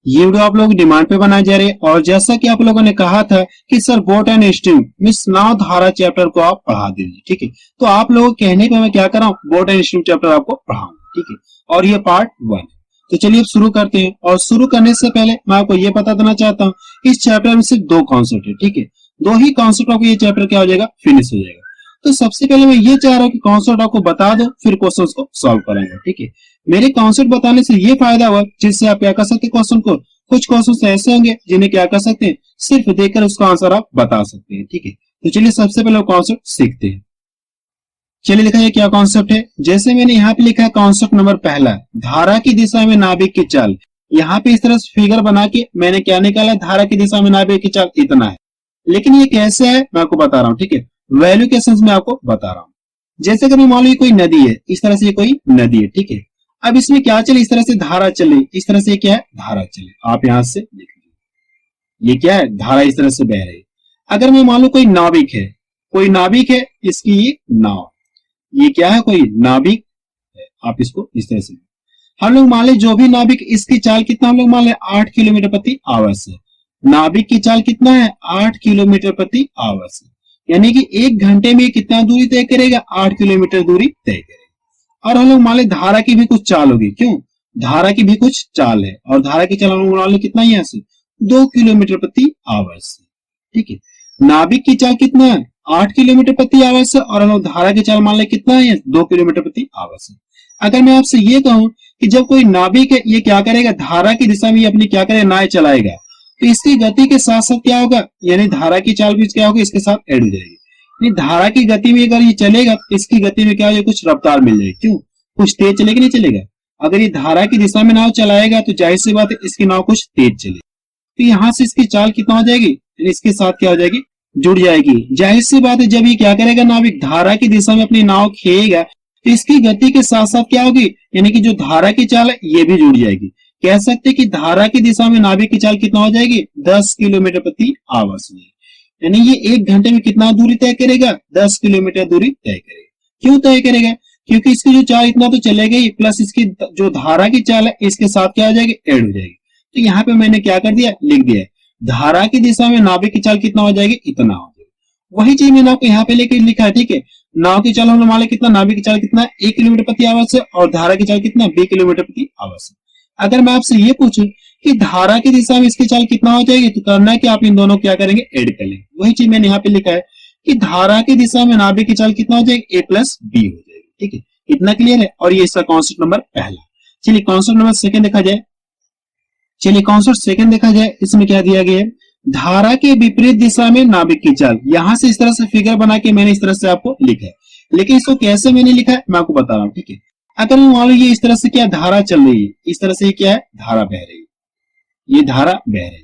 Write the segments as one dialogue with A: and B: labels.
A: ये वीडियो आप लोग डिमांड पे बनाए जा रहे हैं और जैसा कि आप लोगों ने कहा था कि सर बोट एंड स्ट्रीम मिस नाव धारा चैप्टर को आप पढ़ा दीजिए, ठीक है। तो आप लोगों के कहने पे मैं क्या कर रहा हूँ, बोट एंड स्ट्रीम चैप्टर आपको पढ़ाऊंगा, ठीक है। और ये पार्ट 1 है। तो चलिए अब शुरू करते हैं। और शुरू करने से पहले मैं आपको ये बता देना चाहता हूँ, इस चैप्टर में सिर्फ 2 कॉन्सेप्ट है, ठीक है। 2 ही कॉन्सेप्ट आपको ये चैप्टर क्या हो जाएगा, फिनिश हो जाएगा। तो सबसे पहले मैं ये चाह रहा हूँ कि कॉन्सेप्ट आपको बता दो, फिर क्वेश्चंस को सॉल्व करेंगे, ठीक है। मेरे कॉन्सेप्ट बताने से ये फायदा हुआ जिससे आप क्या कर सकते हैं, क्वेश्चन को कुछ क्वेश्चन ऐसे होंगे जिन्हें क्या कर सकते हैं, सिर्फ देखकर उसका आंसर आप बता सकते हैं, ठीक है। तो चलिए सबसे पहले कॉन्सेप्ट सीखते हैं। चलिए लिखा है क्या कॉन्सेप्ट है। जैसे मैंने यहाँ पे लिखा है कॉन्सेप्ट नंबर पहला, धारा की दिशा में नाभिक की चाल। यहाँ पे इस तरह से फिगर बना के मैंने क्या निकाला, धारा की दिशा में नाभिक की चाल इतना है। लेकिन ये कैसे है मैं आपको बता रहा हूँ, ठीक है। वैल्यू के सेंस में आपको बता रहा हूँ। जैसे कभी मान लो कोई नदी है, इस तरह से कोई नदी है, ठीक है। अब इसमें क्या चले, इस तरह से धारा चले, इस तरह से क्या है, धारा चले। आप यहां से लिख लीजिए, ये क्या है, धारा इस तरह से बह रही है। अगर मैं मान लो कोई नाविक है, कोई नाविक है, इसकी ये नाव, ये क्या है, कोई नाविक है। आप इसको इस तरह से हम लोग मान ले, जो भी नाविक, इसकी चाल कितना हम लोग मान ले 8 किलोमीटर प्रति आवर से। नाविक की चाल कितना है, 8 किलोमीटर प्रति आवर से, यानी कि 1 घंटे में कितना दूरी तय करेगा, 8 किलोमीटर दूरी तय करेगा। और हम लोग मान ले धारा की भी कुछ चाल होगी, क्यों, धारा की भी कुछ चाल है, और धारा की चाल हम लोग मान ले कितना है, यहाँ से 2 किलोमीटर प्रति आवर से, ठीक है। नाभिक की चाल कितना है, 8 किलोमीटर प्रति आवर से, और हम लोग धारा की चाल मान ले कितना है, 2 किलोमीटर प्रति आवर से। अगर मैं आपसे ये कहूं कि जब कोई नाभिक है, ये क्या करेगा, धारा की दिशा में अपनी क्या करेगा, नाव चलाएगा, तो इसकी गति के साथ साथ क्या होगा, यानी धारा की चाल भी क्या होगी, इसके साथ ऐड हो जाएगी। धारा की गति में अगर ये चलेगा तो इसकी गति में क्या हो, कुछ रफ्तार मिल जाएगी, क्यों, कुछ तेज चलेगी, नहीं चलेगा। अगर ये धारा की दिशा में नाव चलाएगा तो जाहिर सी बात है इसकी नाव कुछ तेज चलेगी। तो यहाँ से इसकी चाल कितना हो जाएगी, इसके साथ क्या हो जाएगी, जुड़ जाएगी। जाहिर सी बात है जब ये क्या करेगा, नाविक धारा की दिशा में अपनी नाव खेएगा तो इसकी गति के साथ साथ क्या होगी, यानी कि जो धारा की चाल है ये भी जुड़ जाएगी। कह सकते कि धारा की दिशा में नाविक की चाल कितना हो जाएगी, 10 किलोमीटर प्रति आवर से, यानी ये 1 घंटे में कितना दूरी तय करेगा, 10 किलोमीटर दूरी तय करेगा। क्यों तय करेगा, क्योंकि इसकी जो चाल इतना तो चलेगा ही, प्लस इसकी जो धारा की चाल है इसके साथ क्या हो जाएगी, ऐड हो जाएगी। तो यहाँ पे मैंने क्या कर दिया, लिख दिया धारा की दिशा में नाविक की चाल कितना हो जाएगी, इतना हो जाएगा। वही चीज मैंने आपको यहाँ पे लेके लिखा है, ठीक है। नाव की चाल हम मान लें कितना, नाविक की चाल कितना, 1 किलोमीटर प्रति आवर से, और धारा की चाल कितना, 2 किलोमीटर प्रति आवर से। अगर मैं आपसे ये पूछूं कि धारा की दिशा में इसकी चाल कितना हो जाएगी, तो करना है कि आप इन दोनों क्या करेंगे, ऐड कर लेंगे। वही चीज मैंने यहाँ पे लिखा है कि धारा की दिशा में नाभिक की चाल कितना हो जाएगी, a प्लस बी हो जाएगी, ठीक है। इतना क्लियर है। और ये इसका कॉन्सेप्ट नंबर पहला। चलिए कॉन्सेप्ट नंबर सेकंड देखा जाए। चलिए कॉन्सेप्ट सेकंड देखा जाए, इसमें क्या दिया गया है, धारा के विपरीत दिशा में नाभिक की चाल। यहां से इस तरह से फिगर बना के मैंने इस तरह से आपको लिखा है, लेकिन इसको कैसे मैंने लिखा है मैं आपको बता रहा हूँ, ठीक है। अगर मान लो ये इस तरह से क्या धारा चल रही है, इस तरह से क्या है, धारा बह रही है, ये धारा बह रही है।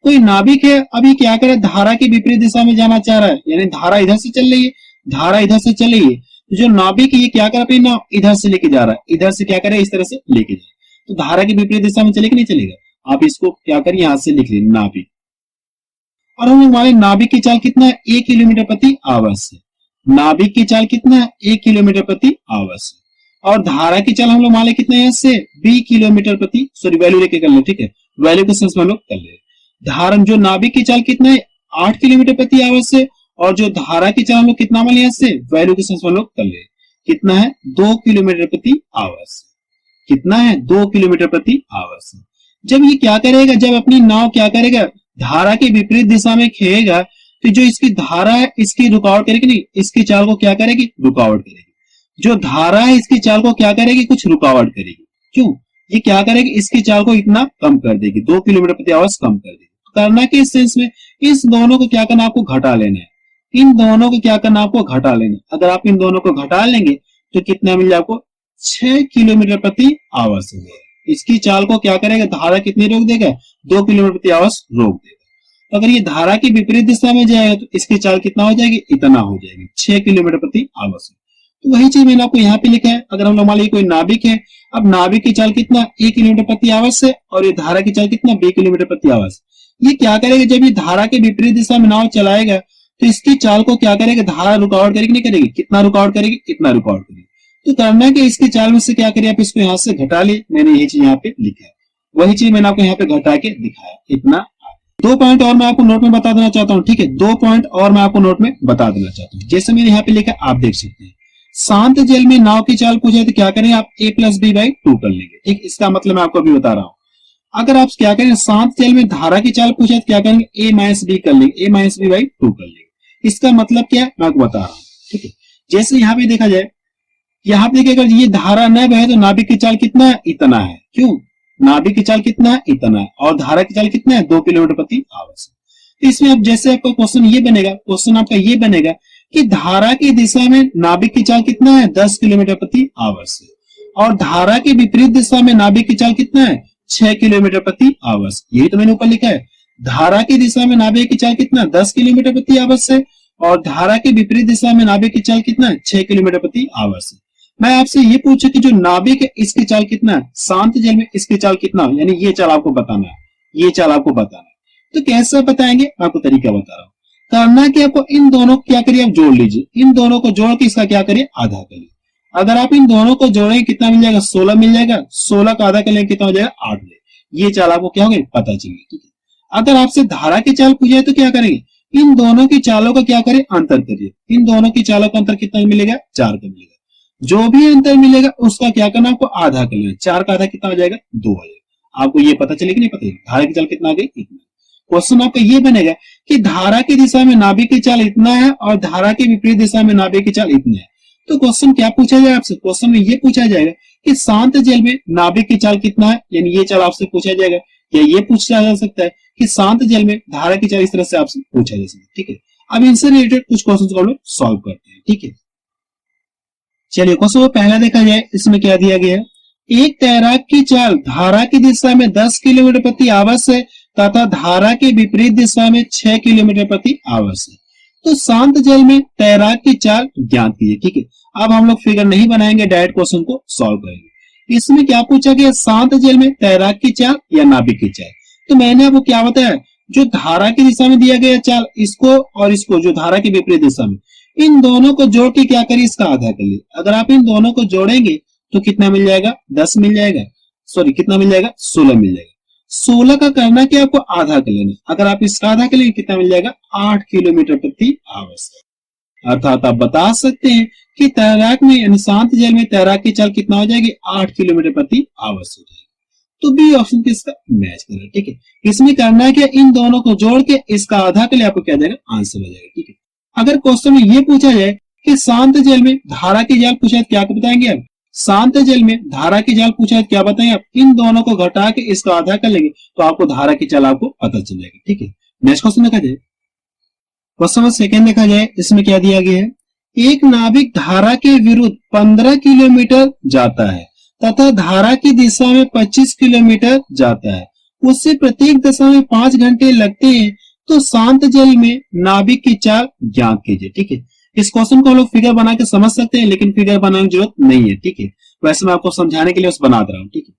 A: कोई नाभिक है, अभी क्या करे, धारा की विपरीत दिशा में जाना चाह रहा है, यानी धारा इधर से चल रही है, धारा इधर से चल रही है। जो नाभिक ये क्या कर रहा है, इधर से लेके जा रहा है, इधर से क्या करे, इस तरह से लेके जाए, तो धारा की विपरीत दिशा में चलेगा, नहीं चलेगा। आप इसको क्या करिए, यहां से लिख लीजिए नाभिक। और हम हमारे नाभिक की चाल कितना है, 1 किलोमीटर प्रति आवर से। नाभिक की चाल कितना है, 1 किलोमीटर प्रति आवर से। और धारा की चाल हम लोग मान ले कितना है, इससे 2 किलोमीटर प्रति, सॉरी वैल्यू लेके कर ले, ठीक है, वैल्यू के सेंस में हम लोग कर ले। धारा जो नाभिक की चाल कितना है, 8 किलोमीटर प्रति आवर से, और जो धारा की चाल हम लोग कितना मान लिया, इससे वैल्यू के सेंस में हम लोग कर ले, कितना है, 2 किलोमीटर प्रति आवर से। कितना है, 2 किलोमीटर प्रति आवर से। जब ये क्या करेगा, जब अपनी नाव क्या करेगा, धारा के विपरीत दिशा में खेएगा, तो जो इसकी धारा है इसकी रुकावट करेगी, नहीं, इसकी चाल को क्या करेगी, रुकावट करेगी। जो धारा है इसकी चाल को क्या करेगी, कुछ रुकावट करेगी। क्यों, ये क्या करेगी, इसकी चाल को इतना कम कर देगी, 2 किलोमीटर प्रति आवर कम कर देगी। तो करना कि इस सेंस में इस दोनों को क्या करना, आपको घटा लेना है। इन दोनों को क्या करना, आपको घटा लेना। अगर आप इन दोनों को घटा लेंगे तो कितना मिल जाए आपको, 6 किलोमीटर प्रति आवर से। इसकी चाल को क्या करेगा, धारा कितनी रोक देगा, 2 किलोमीटर प्रति आवर रोक देगा। तो अगर ये धारा की विपरीत दिशा में जाएगा तो इसकी चाल कितना हो जाएगी, इतना हो जाएगी, 6 किलोमीटर प्रति आवर से। तो वही चीज मैंने आपको यहाँ पे लिखा है। अगर हम लोग मान लीजिए कोई नाभिक है, अब नाभिक की चाल कितना, 1 किलोमीटर प्रति आवर से, और ये धारा की चाल कितना, 2 किलोमीटर प्रति आवर से। ये क्या करेगा, जब ये धारा के विपरीत दिशा में नाव चलाएगा तो इसकी चाल को क्या करेगा, धारा रुकावट करेगी, नहीं करेगी, कितना रुकावट करेगी, इतना रुकावट करेगी। तो करना है कि इसकी चाल में से क्या करिए, आप इसको यहाँ से घटा ले। मैंने ये चीज यहाँ पे लिखा है। वही चीज मैंने आपको यहाँ पे घटा के दिखाया, इतना। 2 पॉइंट और मैं आपको नोट में बता देना चाहता हूँ, ठीक है। 2 पॉइंट और मैं आपको नोट में बता देना चाहता हूँ। जैसे मैंने यहाँ पे लिखा, आप देख सकते हैं, शांत जल में नाव की चाल पूछे तो क्या करेंगे आप, a+b/2 कर लेंगे, ठीक। इसका मतलब मैं आपको अभी बता रहा हूँ। अगर आप क्या करेंगे, शांत जल में धारा की चाल पूछे तो क्या करेंगे, a-b कर लेंगे, a-b/2 कर लेंगे। इसका मतलब क्या है, मैं आपको बता रहा हूँ, ठीक है। जैसे यहाँ पे देखा जाए, यहाँ पे देखिए, अगर ये धारा न बहे तो नाभिक की चाल कितना है, इतना है। क्यों, नाभिक की चाल कितना है, इतना है, और धारा की चाल कितना है, 2 किलोमीटर प्रति आवर से। तो इसमें अब जैसे आपका क्वेश्चन ये बनेगा, क्वेश्चन आपका ये बनेगा कि धारा की दिशा में नाभिक की चाल कितना है, 10 किलोमीटर प्रति आवर से, और धारा की विपरीत दिशा में नाभिक की चाल कितना है, 6 किलोमीटर प्रति आवर से। यही तो मैंने ऊपर लिखा है, धारा की दिशा में नाभिक की चाल कितना, 10 किलोमीटर प्रति आवर से, और धारा के विपरीत दिशा में नाभिक की चाल कितना है, 6 किलोमीटर प्रति आवर से। मैं आपसे ये पूछा कि जो नाभिक है इसकी चाल कितना है, शांत जल में इसकी चाल कितना है, यानी ये चाल आपको बताना है, ये चाल आपको बताना है। तो कैसे बताएंगे, आपको तरीका बता रहा हूं। करना कि आपको इन दोनों को क्या करिए, आप जोड़ लीजिए, इन दोनों को जोड़ के इसका क्या करिए, आधा करिए। अगर आप इन दोनों को जोड़ेंगे कितना मिल जाएगा, 16 मिल जाएगा। 16 का आधा करेंगे कितना हो जाएगा, 8 मिलेगा। ये चाल आपको क्या होगी, पता चलेगी, ठीक है। अगर आपसे धारा की चाल पूछे तो क्या करेंगे, इन दोनों की चालों का क्या करें, अंतर करिए। इन दोनों की चालों का अंतर कितना मिलेगा, 4 का मिलेगा। जो भी अंतर मिलेगा उसका क्या करना, आपको आधा कर लेना। 4 का आधा कितना हो जाएगा, 2 हो जाएगा। आपको ये पता चलेगा, नहीं पता, धारा की चाल कितना आ गई, इतना। क्वेश्चन आपका ये बनेगा कि धारा की दिशा में नाभिक की चाल इतना है और धारा के विपरीत दिशा में नाभिक की चाल इतना है। तो क्वेश्चन क्या पूछा जाएगा आपसे, क्वेश्चन में ये पूछा जाएगा कि शांत जल में नाभिक की चाल कितना है, यानी ये चाल आपसे पूछा जाएगा। या ये पूछा जा सकता है कि शांत जल में धारा की चाल, इस तरह से आपसे पूछा जा सकता है, ठीक है। अब इनसे रिलेटेड कुछ क्वेश्चन को हम लोग सॉल्व करते हैं, ठीक है। चलिए क्वेश्चन को पहला देखा जाए, इसमें क्या दिया गया है, एक तैराक की चाल धारा की दिशा में 10 किलोमीटर प्रति आवर से तथा धारा के विपरीत दिशा में 6 किलोमीटर प्रति आवर से। तो शांत जल में तैराक की चाल ज्ञात कीजिए, ठीक है। अब हम लोग फिगर नहीं बनाएंगे, डायरेक्ट क्वेश्चन को सॉल्व करेंगे। इसमें क्या पूछा गया, शांत जल में तैराक की चाल या नाभिक की चाल। तो मैंने आपको क्या बताया, जो धारा की दिशा में दिया गया चाल, इसको और इसको, जो धारा के विपरीत दिशा में, इन दोनों को जोड़ के क्या करिए, इसका आधा कर लिए। अगर आप इन दोनों को जोड़ेंगे तो कितना मिल जाएगा, 10 मिल जाएगा, सॉरी कितना मिल जाएगा, 16 मिल जाएगा। 16 का करना कि आपको आधा कर लेना। अगर आप इसका आधा कर लेंगे कितना मिल जाएगा, 8 किलोमीटर प्रति आवर से। अर्थात आप बता सकते हैं कि तैराक में, यानी शांत जल में तैराक की चाल कितना हो जाएगी, 8 किलोमीटर प्रति आवर से हो जाएगी। तो बी ऑप्शन किसका मैच करेगा, ठीक है। इसमें करना है कि इन दोनों को जोड़ के इसका आधा कर ले, आपको क्या जाएगा, आंसर हो जाएगा, ठीक है। अगर क्वेश्चन में ये पूछा जाए कि शांत जल में धारा की जाल पूछा है, क्या बताएंगे आप, शांत जल में धारा की जाल पूछा है, क्या बताएंगे आप, इन दोनों को घटा के इसका आधा कर लेंगे तो आपको धारा की चाल आपको पता चल जाएगी, ठीक है। नेक्स्ट क्वेश्चन देखा जाए, क्वेश्चन नंबर सेकंड देखा जाए, इसमें क्या दिया गया है, एक नाविक धारा के विरुद्ध 15 किलोमीटर जाता है तथा धारा की दिशा में 25 किलोमीटर जाता है, उससे प्रत्येक दिशा में 5 घंटे लगते हैं, तो शांत जल में नाभिक की चाल ज्ञात कीजिए, ठीक है। इस क्वेश्चन को हम लोग फिगर बना के समझ सकते हैं, लेकिन फिगर बनाने की जरूरत नहीं है, ठीक है। वैसे मैं आपको समझाने के लिए उस बना रहा हूँ, ठीक है।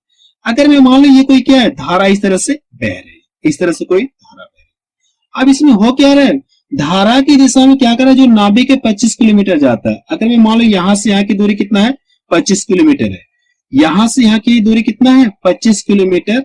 A: अगर मैं मान लो ये कोई क्या है, धारा इस तरह से बह रही है, इस तरह से कोई धारा बह रही है। अब इसमें हो क्या रहा है, धारा की दिशा में क्या कर रहा है, जो नाभिक है 25 किलोमीटर जाता है। अगर मैं मान लो यहां से यहाँ की दूरी कितना है, 25 किलोमीटर है। यहां से यहाँ की दूरी कितना है, 25 किलोमीटर।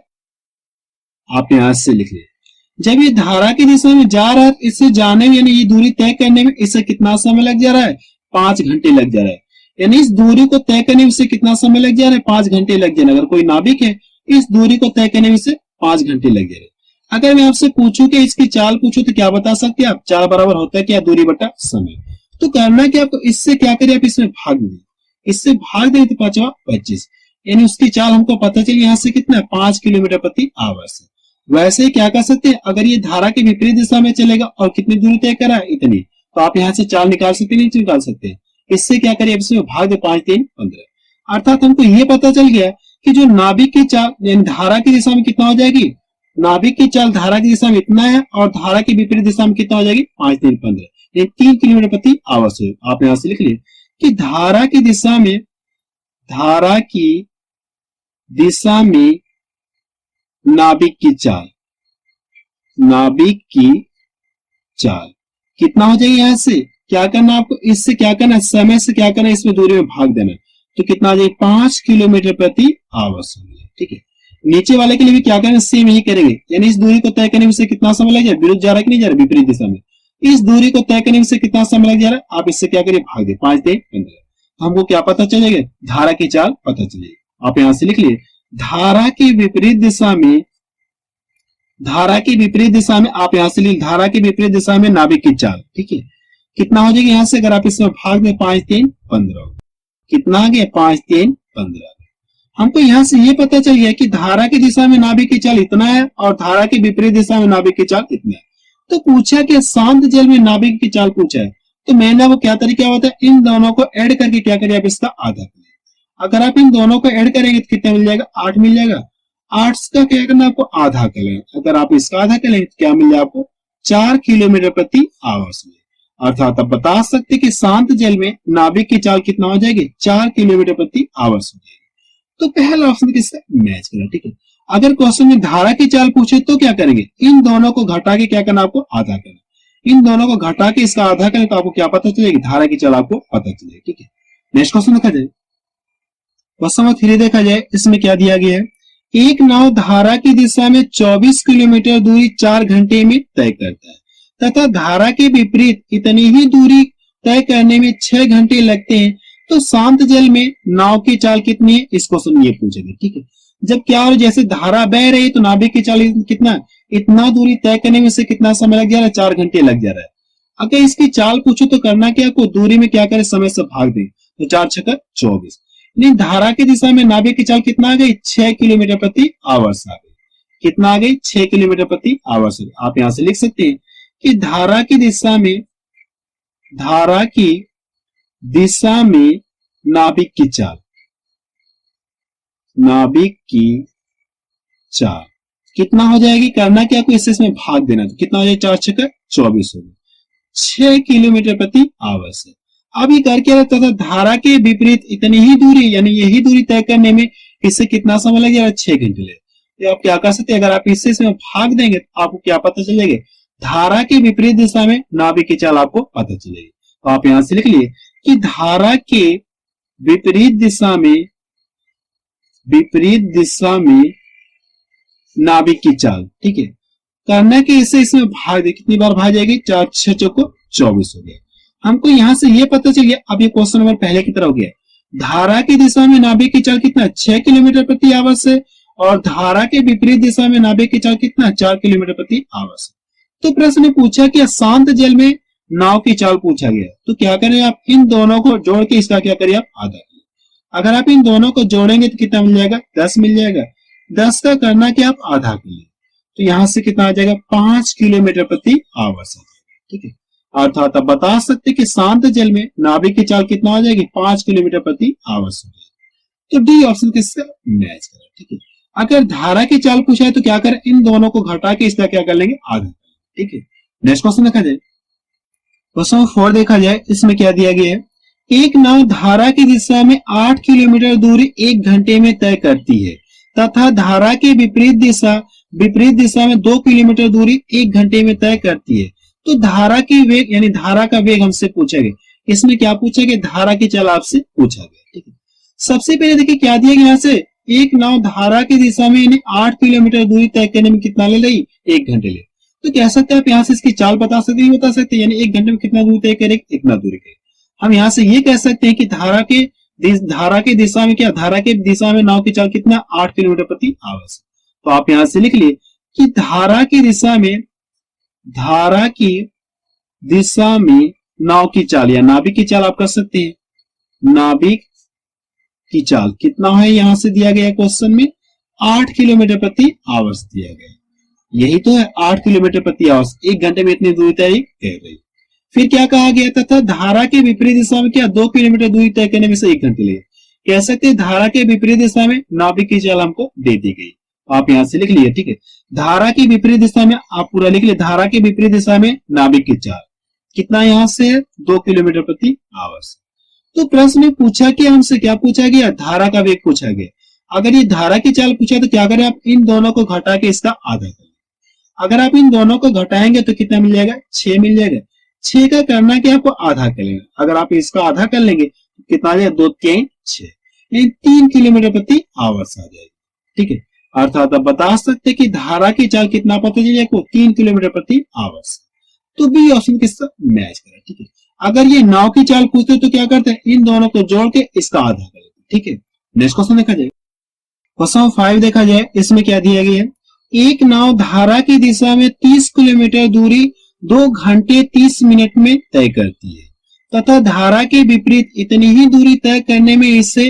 A: आप यहां से लिख लीजिए। जब ये धारा की दिशा में जा रहा है, इससे जाने में, यानी ये दूरी तय करने में इससे कितना समय लग जा रहा है, 5 घंटे लग जा रहा है। यानी इस दूरी को तय करने में इससे कितना समय लग जा रहा है, 5 घंटे लग जा रहा है। अगर कोई नाभिक है, इस दूरी को तय करने में इससे 5 घंटे लग जा रहे हैं। अगर मैं आपसे पूछूं कि इसकी चाल पूछूं तो क्या बता सकते हैं आप, चाल बराबर होता है क्या, दूरी बटा समय। तो करना क्या, आपको इससे क्या करिए, आप इसमें भाग दें, इससे भाग दें तो 5 25, यानी उसकी चाल हमको पता चली यहाँ से कितना है, 5 किलोमीटर प्रति आवर से। वैसे ही क्या कर सकते हैं, अगर ये धारा के विपरीत दिशा में चलेगा और कितनी दूरी तय करा है, इतनी, तो आप यहाँ से चाल निकाल सकते, नहीं निकाल सकते। इससे क्या करिए, इसमें भाग दे, 5 3 15। अर्थात हमको ये पता चल गया कि जो नाभिक की चाल यानी धारा की दिशा में कितना हो जाएगी, नाभिक की चाल धारा की दिशा में इतना है और धारा की विपरीत दिशा में कितना हो जाएगी, 5 3 15, ये 3 किलोमीटर प्रति आवर से। आप यहां से लिख लिए कि धारा की दिशा में, धारा की दिशा में नाभिक की चाल, नाभिक की चाल कितना हो जाएगी, यहां से क्या करना आपको, इससे क्या करना, समय से क्या करना, इसमें दूरी में भाग देना, तो कितना आ जाएगा, 5 किलोमीटर प्रति आवर से, ठीक है। नीचे वाले के लिए भी क्या करेंगे, सेम यही करेंगे, यानी इस दूरी को तय करने में से कितना समय लग जाए, विरुद्ध जा रहा है कि नहीं जा रहा, विपरीत दिशा में, इस दूरी को तय करने में से कितना समय लग जा रहा है, आप इससे क्या करिए, भाग दे, 5 दे 15, हमको क्या पता चलेगा, धारा की चाल पता चलेगी। आप यहां से लिख लिए, धारा की विपरीत दिशा में, धारा की विपरीत दिशा में, आप यहां से लिख, धारा की विपरीत दिशा में नाभिक की चाल, ठीक है, कितना हो जाएगा यहां से, अगर आप इसमें भाग दें 5 3 15, कितना आ गया, 5 3 15। हमको यहां से ये पता चल गया कि धारा की दिशा में नाभिक की चाल इतना है और धारा की विपरीत दिशा में नाभिक की चाल इतना है। तो पूछा कि शांत जल में नाभिक की चाल पूछा है, तो मैंने वो क्या तरीका होता है, इन दोनों को ऐड करके क्या करिए, आप इसका आधा करिए। अगर आप इन दोनों को ऐड करेंगे तो कितना मिल जाएगा, 8 मिल जाएगा। 8 का क्या करना, आपको आधा कर लेना, अगर आप इसका आधा कर लेंगे तो क्या मिल जाएगा आपको, 4 किलोमीटर प्रति आवर्स में। अर्थात आप बता सकते कि शांत जल में नाभिक की चाल कितना हो जाएगी, 4 किलोमीटर प्रति आवर्स हो जाएगी। तो पहला ऑप्शन किससे मैच करें, ठीक है। अगर क्वेश्चन में धारा की चाल पूछे तो क्या करेंगे, इन दोनों को घटा के क्या करना, आपको आधा करना, इन दोनों को घटा के इसका आधा करें तो आपको क्या पता चलेगी, धारा की चाल आपको पता चलेगी, ठीक है। नेक्स्ट क्वेश्चन देखा जाए, क्वेश्चन नंबर 3 देखा जाए, इसमें क्या दिया गया है, एक नाव धारा की दिशा में 24 किलोमीटर दूरी 4 घंटे में तय करता है तथा धारा के विपरीत इतनी ही दूरी तय करने में 6 घंटे लगते हैं, तो शांत जल में नाव की चाल कितनी है, इस क्वेश्चन में ये पूछेंगे, ठीक है। जब क्या हो, जैसे धारा बह रही तो नाभिक की चाल कितना, इतना दूरी तय करने में से कितना समय लग जा रहा है, 4 घंटे लग जा रहा है। अगर इसकी चाल पूछो तो करना क्या, को दूरी में क्या करे, समय से भाग दे, तो 4 6 24, नहीं, धारा की दिशा में नाभिक की चाल कितना आ गई, 6 किलोमीटर प्रति आवर्स आ गई, कितना आ गई, 6 किलोमीटर प्रति आवर्स। आप यहां से लिख सकते हैं कि धारा की दिशा में, धारा की दिशा में नाभिक की चाल, नाभिक की चाल कितना हो जाएगी, करना क्या, आपको इसमें भाग देना, तो कितना हो जाएगा, 4 6 24 हो गया, 6 किलोमीटर प्रति आवर्स है। अब ये कर क्या रहता था, धारा के विपरीत इतनी ही दूरी, यानी यही दूरी तय करने में इससे कितना समय लग जाएगा, 6 घंटे लगे। तो आप क्या कर सकते हैं, अगर आप इससे इसमें भाग देंगे तो आपको क्या पता चलेगा, धारा के विपरीत दिशा में नाभिक की चाल आपको पता चलेगी। तो आप यहां से लिख लिए कि धारा के विपरीत दिशा में, विपरीत दिशा में नाभिक की चाल, ठीक है, करना कि इसे इसमें भाग दे, कितनी बार भाग जाएगी, 4 6 24 हो गया। हमको यहां से ये पता चल गया, अब ये क्वेश्चन नंबर पहले की तरह हो गया, धारा की दिशा में नाभिक की चाल कितना, 6 किलोमीटर प्रति आवर्स है, और धारा के विपरीत दिशा में नाभिक की चाल कितना, 4 किलोमीटर प्रति आवर्स। तो प्रश्न ने पूछा कि शांत जल में नाव की चाल पूछा गया, तो क्या करें, आप इन दोनों को जोड़ के इसका क्या करिए, आप आधा करिए। अगर आप इन दोनों को जोड़ेंगे तो कितना मिल जाएगा, 10 मिल जाएगा। 10 का करना कि आप आधा करिए, तो यहां से कितना आ जाएगा, 5 किलोमीटर प्रति आवर्स, ठीक है। अर्थात आप बता सकते कि शांत जल में नाभिक की चाल कितना हो जाएगी, 5 किलोमीटर प्रति आवर्स हो जाएगी। तो डी ऑप्शन किससे मैच करें, ठीक है। अगर धारा की चाल पूछा है तो क्या करें, इन दोनों को घटा के इसका क्या कर लेंगे, आधा, ठीक है। नेक्स्ट क्वेश्चन देखा जाए, क्वेश्चन 4 देखा जाए, इसमें क्या दिया गया है, एक नाव धारा की दिशा में 8 किलोमीटर दूरी 1 घंटे में तय करती है तथा धारा के विपरीत दिशा में 2 किलोमीटर दूरी 1 घंटे में तय करती है, तो धारा की वेग, यानी धारा का वेग हमसे पूछा गया। इसमें क्या पूछा गया, धारा की चाल आपसे पूछा गया, ठीक है। सबसे पहले देखिए क्या दिया गया, यहाँ से एक नाव धारा की दिशा में यानी 8 किलोमीटर दूरी तय करने में कितना ले रही, 1 घंटे ले। तो कह सकते हैं आप यहाँ से इसकी चाल बता सकते हैं, बता सकते हैं, यानी 1 घंटे में कितना दूरी तय करेगी, इतना दूरी करेगी। हम यहाँ से ये कह सकते हैं कि धारा की दिशा में क्या, धारा की दिशा में नाव की चाल कितना, 8 किलोमीटर प्रति आवर्स। तो आप यहां से लिख लिए कि धारा की दिशा में नाव की चाल या नाभिक की चाल आप कर सकते हैं, नाभिक की चाल कितना है, यहां से दिया गया क्वेश्चन में 8 किलोमीटर प्रति आवर्स दिया गया, यही तो है 8 किलोमीटर प्रति आवर्स, 1 घंटे में इतनी दूरी तय कर रही। फिर क्या कहा गया था, धारा के विपरीत दिशा में क्या, 2 किलोमीटर दूरी तय करने में से 1 घंटे लगे। कह सकते हैं धारा के विपरीत दिशा में नाभिक की चाल हमको दे दी गई, आप यहां से लिख लिए, ठीक है। धारा की विपरीत दिशा में आप पूरा लिख लिए, धारा के विपरीत दिशा में नाभिक की चाल कितना यहां से है, 2 किलोमीटर प्रति आवर्स। तो प्रश्न में पूछा कि हमसे क्या पूछा गया, धारा का वेग पूछा गया। अगर ये धारा की चाल पूछा तो क्या करें, आप इन दोनों को घटा के इसका आधा करें। अगर आप इन दोनों को घटाएंगे तो कितना मिल जाएगा, 6 मिल जाएगा। 6 का करना कि आपको आधा कर लेंगे, अगर आप इसका आधा कर लेंगे तो कितना आ जाएगा, 2 3 6, 3 किलोमीटर प्रति आवर्स आ जाएगा, ठीक है। अर्थात आप बता सकते कि धारा की चाल कितना पता चलिए आपको 3 किलोमीटर प्रति आवर से। तो बी ऑप्शन किसका मैच करें, ठीक है। अगर ये नाव की चाल पूछते तो क्या करते हैं, इन दोनों को जोड़ के इसका आधा कर लेते, ठीक है। नेक्स्ट क्वेश्चन देखा जाए, क्वेश्चन 5 देखा जाए, इसमें क्या दिया गया है, एक नाव धारा की दिशा में 30 किलोमीटर दूरी 2 घंटे 30 मिनट में तय करती है तथा धारा के विपरीत इतनी ही दूरी तय करने में इससे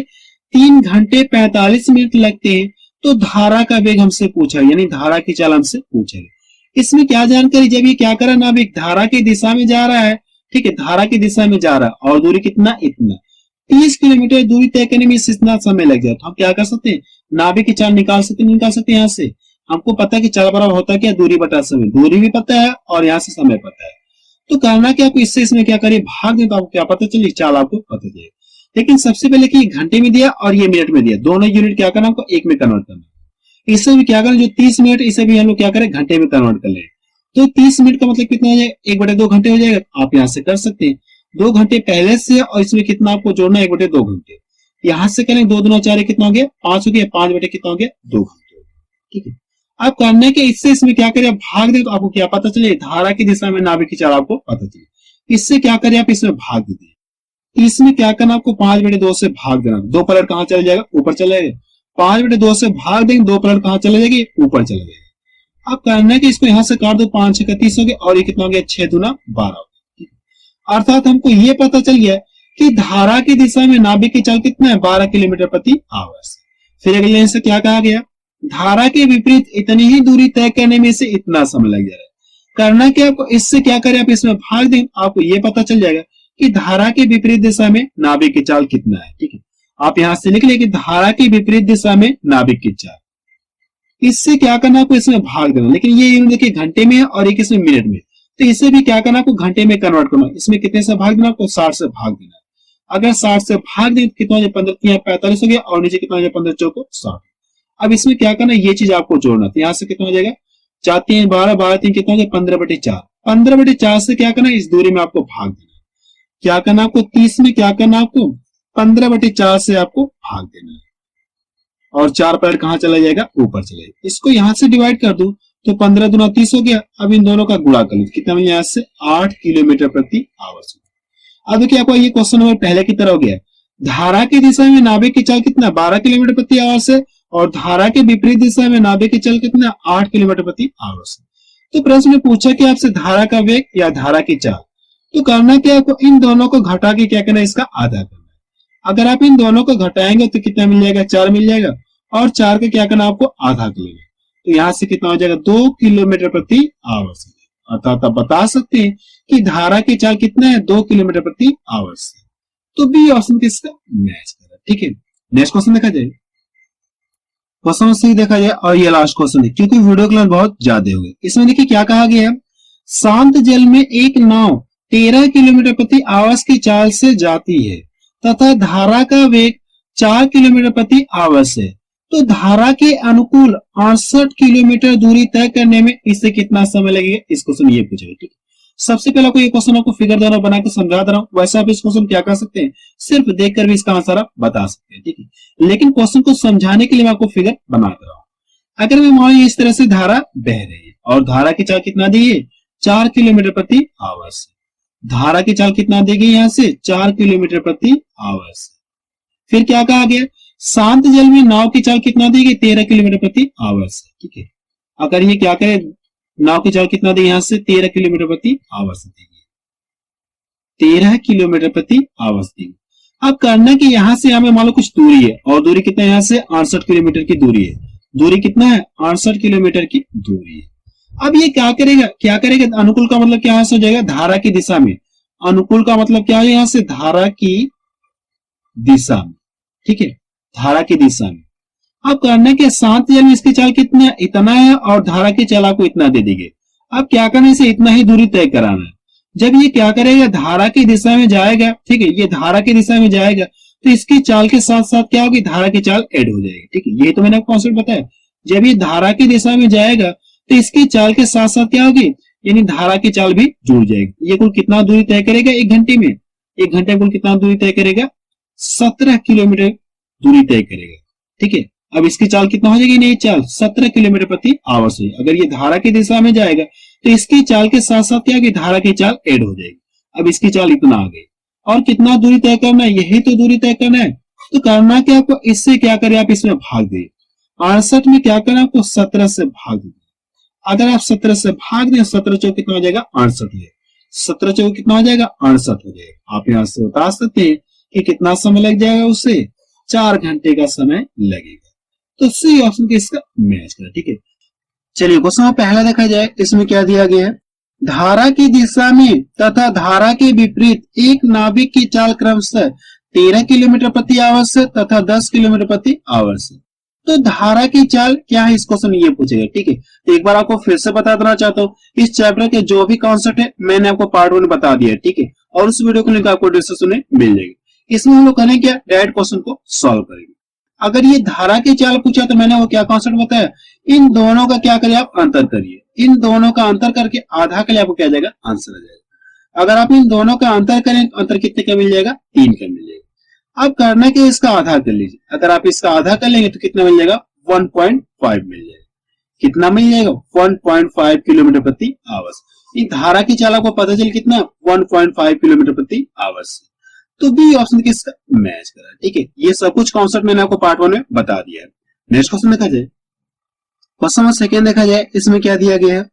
A: 3 घंटे 45 मिनट लगते हैं। तो धारा का वेग हमसे पूछा, यानी धारा की चाल हमसे पूछा है। इसमें क्या जानकारी, जब ये क्या करा नाविक धारा की दिशा में जा रहा है, ठीक है, धारा की दिशा में जा रहा है और दूरी कितना, इतना 30 किलोमीटर दूरी तय करने में इतना समय लग जाए, तो हम क्या कर सकते हैं, नाविक की चाल निकाल सकते हैं यहाँ से। हमको पता है कि चाल बराबर होता क्या, दूरी बटा समय, दूरी भी पता है और यहाँ से समय पता है। तो करना क्या, आपको इससे इसमें क्या करिए, भाग दे, तो आपको क्या पता चलिए, चाल आपको पता चलेगा। लेकिन सबसे पहले कि घंटे में दिया और ये मिनट में दिया, दोनों यूनिट क्या करना, आपको एक में कन्वर्ट करना। इससे भी क्या करें, जो 30 मिनट इसे भी हम लोग क्या करें, घंटे में कन्वर्ट कर ले। तो 30 मिनट का मतलब कितना हो जाएगा, 1/2 घंटे हो जाएगा। आप यहाँ से कर सकते हैं 2 घंटे पहले से, और इसमें कितना आपको जोड़ना, 1/2 घंटे। यहाँ से करें 2 दूना 4 कितना हो गया, 5 हो गया, 5 बटे कितना हो गया, 2 घंटे, ठीक है। अब करने के इससे इसमें क्या करें, भाग दे, तो आपको क्या पता चले, धारा की दिशा में नाविक की चाल आपको पता चले। इससे क्या करें, आप इसमें भाग दे दिए, इसमें क्या करना, आपको 5/2 से भाग देना। 2 पलट कहां चले जाएगा, ऊपर चले जाएगा। 5/2 से भाग देंगे, 2 पलट कहां चले जाएगी, ऊपर चले जाएगा। अब करने के इसको यहां से काट दो, 5 6 30 हो गया, और ये कितना हो गया, 6 दूना 12 हो गया। अर्थात हमको ये पता चल गया कि धारा की दिशा में नाविक की चाल कितना है, 12 किलोमीटर प्रति आवर। फिर अगले लाइन से क्या कहा गया, धारा के विपरीत इतनी ही दूरी तय करने में से इतना समय लग जा रहा है। करना क्या, आपको इससे क्या करें, आप इसमें भाग दें, आपको ये पता चल जाएगा कि धारा के विपरीत दिशा में नाविक की चाल कितना है, ठीक है। आप यहां से लिख ले कि धारा की विपरीत दिशा में नाविक की चाल। इससे क्या करना, आपको इसमें भाग देना। लेकिन ये यूनिट देखिए घंटे में और एक इसमें मिनट में, तो इससे भी क्या करना, आपको घंटे में कन्वर्ट करना। इसमें कितने से भाग देना, आपको 60 से भाग देना। अगर 60 से भाग दें तो कितना हो जाए, 15 45 हो गया, और नीचे कितना हो जाए, 15 चौको 60। अब इसमें क्या करना, ये चीज आपको जोड़ना। तो यहां से कितना हो जाएगा, 4 3 12, 12 3 कितना हो गया, 15/4। 15/4 से क्या करना, इस दूरी में आपको भाग देना। क्या करना, आपको 30 में क्या करना, आपको 15/4 से आपको भाग देना है, और 4 पलट कहां चला जाएगा, ऊपर चलेगा। इसको यहां से डिवाइड कर दो तो 15 दूना 30 हो गया। अब इन दोनों का गुणा कर लो, कितना मिल यहाँ से, 8 किलोमीटर प्रति आवर। अब देखिए आपको ये क्वेश्चन नंबर पहले की तरह हो गया, धारा की दिशा में नाविक की चाल कितना, 12 किलोमीटर प्रति आवर से, और धारा के विपरीत दिशा में नाविक की चाल कितना, 8 किलोमीटर प्रति आवर से। तो प्रश्न में पूछा कि आपसे धारा का वेग या धारा की चाल, तो करना क्या, आपको इन दोनों को घटा के क्या करना है, इसका आधा करना है। अगर आप इन दोनों को घटाएंगे तो कितना मिल जाएगा, 4 मिल जाएगा, और 4 का क्या करना, आपको आधा कर लेना। तो यहां से कितना हो जाएगा, 2 किलोमीटर प्रति आवर से। अर्थात आप बता सकते हैं कि धारा की चाल कितना है, 2 किलोमीटर प्रति आवर से। तो बी ऑप्शन किसका मैच कर रहा है, ठीक है। नेक्स्ट क्वेश्चन देखा जाए, क्वेश्चन सी देखा जाए, और ये लास्ट क्वेश्चन है क्योंकि वीडियो क्लास बहुत ज्यादा हो गए। इसमें देखिए क्या कहा गया है, शांत जल में एक नाव 13 किलोमीटर प्रति आवर की चाल से जाती है तथा धारा का वेग 4 किलोमीटर प्रति आवर है। तो धारा के अनुकूल 68 किलोमीटर दूरी तय करने में इससे कितना समय लगेगा, इस क्वेश्चन ये पूछा है, ठीक है। सबसे पहले आपको ये क्वेश्चन आपको फिगर द्वारा बना के समझा दे रहा हूं। वैसे आप इस क्वेश्चन क्या कर सकते हैं, सिर्फ देखकर भी इसका आंसर आप बता सकते हैं, ठीक है। लेकिन क्वेश्चन को समझाने के लिए मैं आपको फिगर बना दे रहा हूं। अगर मैं मान लीजिए इस तरह से धारा बह रही है और धारा की चाल कितना दी है, 4 किलोमीटर प्रति आवर से। धारा की चाल कितना देगी, यहां से 4 किलोमीटर प्रति आवर से। फिर क्या कहा गया, शांत जल में नाव की चाल कितना देगी, 13 किलोमीटर प्रति आवर से, ठीक है। अगर ये क्या करे, नाव की चाल कितना देगी, यहां से 13 किलोमीटर प्रति आवर से देगी, 13 किलोमीटर प्रति आवर से देगी। अब करना कि यहां से हमें मान लो कुछ दूरी है, और दूरी कितना है, यहां से 68 किलोमीटर की दूरी है। दूरी कितना है, 68 किलोमीटर की दूरी है। अब ये क्या करेगा, अनुकूल का मतलब क्या हो जाएगा, धारा की दिशा में। अनुकूल का मतलब क्या है, यहां से धारा की दिशा में, ठीक है, धारा की दिशा में। अब करना क्या, शांत जल में इसकी चाल कितना इतना है, और धारा की चाल आपको इतना दे देंगे। अब क्या करना, इसे इतना ही दूरी तय कराना है। जब ये क्या करेगा, धारा की दिशा में जाएगा, ठीक है, ये धारा की दिशा में जाएगा, तो इसकी चाल के साथ साथ क्या होगी, धारा की चाल ऐड हो जाएगी, ठीक है। ये तो मैंने कॉन्सेप्ट बताया। जब ये धारा की दिशा में जाएगा तो इसकी चाल के साथ साथ क्या होगी, यानी धारा की चाल भी जुड़ जाएगी। ये कुल कितना दूरी तय करेगा, 1 घंटे में, 1 घंटे कुल कितना दूरी तय करेगा, 17 किलोमीटर दूरी तय करेगा, ठीक है। अब इसकी चाल कितना हो जाएगी, नई चाल 17 किलोमीटर प्रति आवर से। अगर ये धारा की दिशा में जाएगा तो इसकी चाल के साथ साथ क्या होगी, धारा की चाल ऐड हो जाएगी। अब इसकी चाल इतना आ गई और कितना दूरी तय करना है, यही तो दूरी तय करना है। तो करना क्या आपको, इससे क्या करें आप इसमें भाग दे। 68 में क्या करना है आपको, 17 से भाग दे। अगर आप 17 से भाग दें, 17 चौक कितना हो जाएगा, 68 हो जाएगा। 17 चौक कितना हो जाएगा, 68 हो जाएगा। आप यहां से बता सकते हैं कि कितना समय लग जाएगा, उससे 4 घंटे का समय लगेगा। तो सी ऑप्शन के इसका मैच करें, ठीक है। चलिए क्वेश्चन पहला देखा जाए, इसमें क्या दिया गया है, धारा की दिशा में तथा धारा के विपरीत एक नाविक की चाल क्रमशः 13 किलोमीटर प्रति आवर से तथा 10 किलोमीटर प्रति आवर से। तो धारा की चाल क्या है, इस क्वेश्चन में ये पूछेगा, ठीक है। तो एक बार आपको फिर से बता देना चाहता हूँ, इस चैप्टर के जो भी कॉन्सेप्ट है मैंने आपको पार्ट 1 बता दिया है, ठीक है। और उस वीडियो को लिंक आपको डिस्क्रिप्शन में मिल जाएगी। इसमें हम लोग करेंगे क्या, डायरेक्ट क्वेश्चन को सॉल्व करेंगे। अगर ये धारा की चाल पूछा तो मैंने वो क्या कॉन्सेप्ट बताया, इन दोनों का क्या करिए आप अंतर करिए। इन दोनों का अंतर करके आधा के लिए आपको क्या जाएगा, आंसर आ जाएगा। अगर आप इन दोनों का अंतर करें तो अंतर कितने का मिल जाएगा, 3 का मिल जाएगा। अब करना कि इसका आधा कर लीजिए। अगर आप इसका आधा कर लेंगे तो कितना मिल जाएगा, 1.5 मिल जाएगा। कितना मिल जाएगा, 1.5 किलोमीटर प्रति आवर। इस धारा की चाल आपको पता चल कितना, 1.5 किलोमीटर प्रति आवर से। तो बी ऑप्शन किसका मैच करा, ठीक है। ये सब कुछ कॉन्सेप्ट मैंने आपको पार्ट 1 में बता दिया है। नेक्स्ट क्वेश्चन देखा जाए, क्वेश्चन सेकंड देखा जाए, इसमें क्या दिया गया है,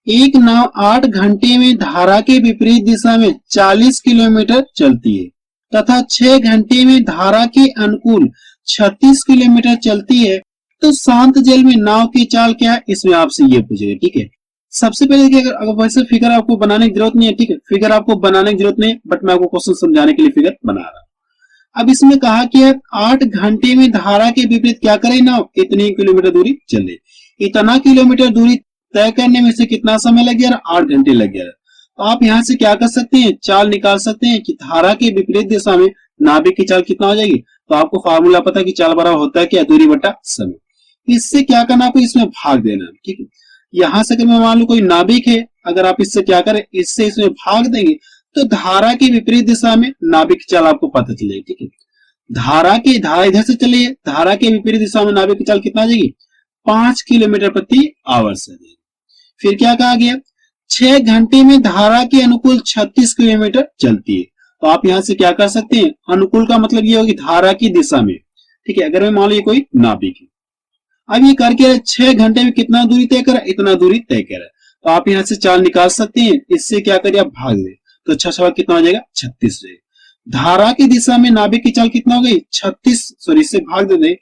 A: एक नाव 8 घंटे में धारा के विपरीत दिशा में 40 किलोमीटर चलती है तथा 6 घंटे में धारा के अनुकूल 36 किलोमीटर चलती है। तो शांत जल में नाव की चाल क्या है, इसमें आपसे ये पूछेगा, ठीक है। सबसे पहले देखिए, अगर वैसे फिगर आपको बनाने की जरूरत नहीं है, ठीक है। फिगर आपको बनाने की जरूरत नहीं, बट मैं आपको क्वेश्चन समझाने के लिए फिगर बना रहा हूं। अब इसमें कहा कि 8 घंटे में धारा के विपरीत क्या करे नाव, इतनी किलोमीटर दूरी चले। इतना किलोमीटर दूरी तय करने में से कितना समय लग गया, 8 घंटे लग गया। तो आप यहाँ से क्या कर सकते हैं, चाल निकाल सकते हैं कि धारा के विपरीत दिशा में नाविक की चाल कितना हो जाएगी। तो आपको फार्मूला पता है कि चाल बराबर होता है क्या, दूरी बटा समय। इससे क्या करना, आपको इसमें भाग देना, ठीक है। यहां से अगर मैं मान लू कोई नाविक है, अगर आप इससे क्या करें, इससे इसमें भाग देंगे तो धारा की विपरीत दिशा में नाविक की चाल आपको पता चलेगी, ठीक है। धारा इधर से चलिए, धारा के विपरीत दिशा में नाविक की चाल कितना आ जाएगी, 5 किलोमीटर प्रति आवर से। फिर क्या कहा गया, 6 घंटे में धारा के अनुकूल 36 किलोमीटर चलती है। तो आप यहां से क्या कर सकते हैं, अनुकूल का मतलब ये होगी धारा की दिशा में, ठीक है। अगर मैं मान लो ये कोई नाविक है, अब ये करके 6 घंटे में कितना दूरी तय करा, इतना दूरी तय करा। तो आप यहां से चाल निकाल सकते हैं, इससे क्या करिए आप भाग दे। तो 6 कितना हो जाएगा, 36 हो जाएगा। धारा की दिशा में नाविक की चाल कितना हो गई, 36, सॉरी इससे भाग दे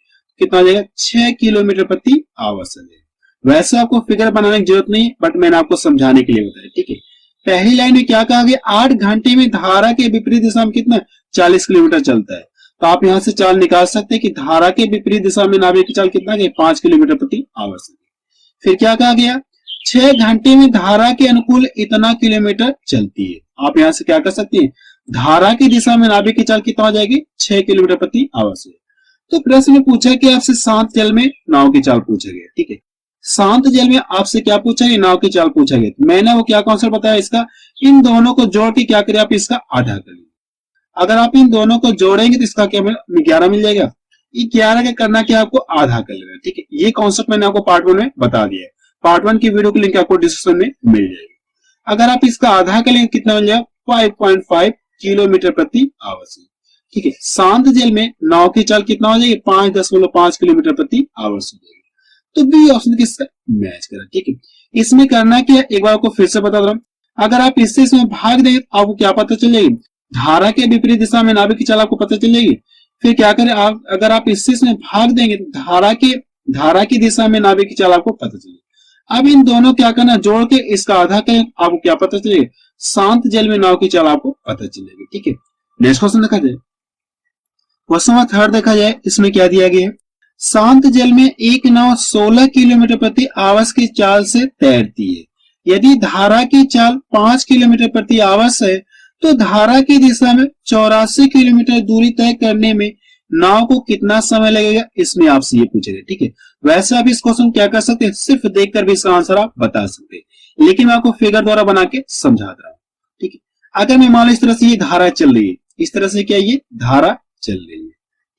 A: कितना हो जाएगा, 6 किलोमीटर प्रति आवर से। वैसे आपको फिगर बनाने की जरूरत नहीं, बट मैंने आपको समझाने के लिए बताया, ठीक है। पहली लाइन में क्या कहा गया, 8 घंटे में धारा के विपरीत दिशा में कितना 40 किलोमीटर चलता है। तो आप यहां से चाल निकाल सकते हैं कि धारा के विपरीत दिशा में नाविक की चाल कितना गई, 5 किलोमीटर प्रति आवर से। फिर क्या कहा गया, 6 घंटे में धारा के अनुकूल इतना किलोमीटर चलती है। आप यहां से क्या कर सकते हैं, धारा की दिशा में नाविक की चाल कितना हो जाएगी, 6 किलोमीटर प्रति आवर से। तो प्रश्न में पूछा कि आपसे शांत जल में नाव की चाल पूछा गया, ठीक है। शांत जल में आपसे क्या पूछा गया, नाव की चाल पूछा गया। मैंने वो क्या कॉन्सेप्ट बताया इसका, इन दोनों को जोड़ के क्या करें आप इसका आधा करें। अगर आप इन दोनों को जोड़ेंगे तो इसका क्या 11 मिल जाएगा। ये 11 का करना क्या, आपको आधा कर लेना, ठीक है। ये कॉन्सेप्ट मैंने आपको पार्ट 1 में बता दिया है। पार्ट 1 की वीडियो की लिंक आपको डिस्क्रिप्शन में मिल जाएगी। अगर आप इसका आधा करेंगे कितना मिल जाएगा, 5.5 किलोमीटर प्रति आवर से, ठीक है। शांत जल में नाव की चाल कितना हो जाएगी, 5.5 किलोमीटर प्रति आवर से। तो बी ऑप्शन किसका मैच करा, ठीक है। इसमें करना क्या, एक बार आपको फिर से बता रहा हूं। अगर आप इससे इसमें भाग दें आपको क्या पता चलेगी, धारा के विपरीत दिशा में नाविक की चाल आपको पता चलेगी। फिर क्या करें आप, अगर आप इससे इसमें भाग देंगे तो धारा की दिशा में नाविक की चाल आपको पता चलेगी। अब इन दोनों क्या करना, जोड़ के इसका आधा करें, आपको क्या पता चलेगा, शांत जल में नाव की चाल आपको पता चलेगी, ठीक है। नेक्स्ट क्वेश्चन देखा जाए, क्वेश्चन नंबर 3 देखा जाए, इसमें क्या दिया गया है, शांत जल में एक नाव 16 किलोमीटर प्रति आवर की चाल से तैरती है। यदि धारा की चाल 5 किलोमीटर प्रति आवर है तो धारा की दिशा में 84 किलोमीटर दूरी तय करने में नाव को कितना समय लगेगा, इसमें आपसे ये पूछेगा, ठीक है। वैसे आप इस क्वेश्चन क्या कर सकते हैं, सिर्फ देखकर भी इसका आंसर आप बता सकते हैं, लेकिन मैं आपको फिगर द्वारा बना के समझा रहा हूं, ठीक है। अगर मैं मान लो इस तरह से ये धारा चल रही है, इस तरह से क्या ये धारा चल रही है,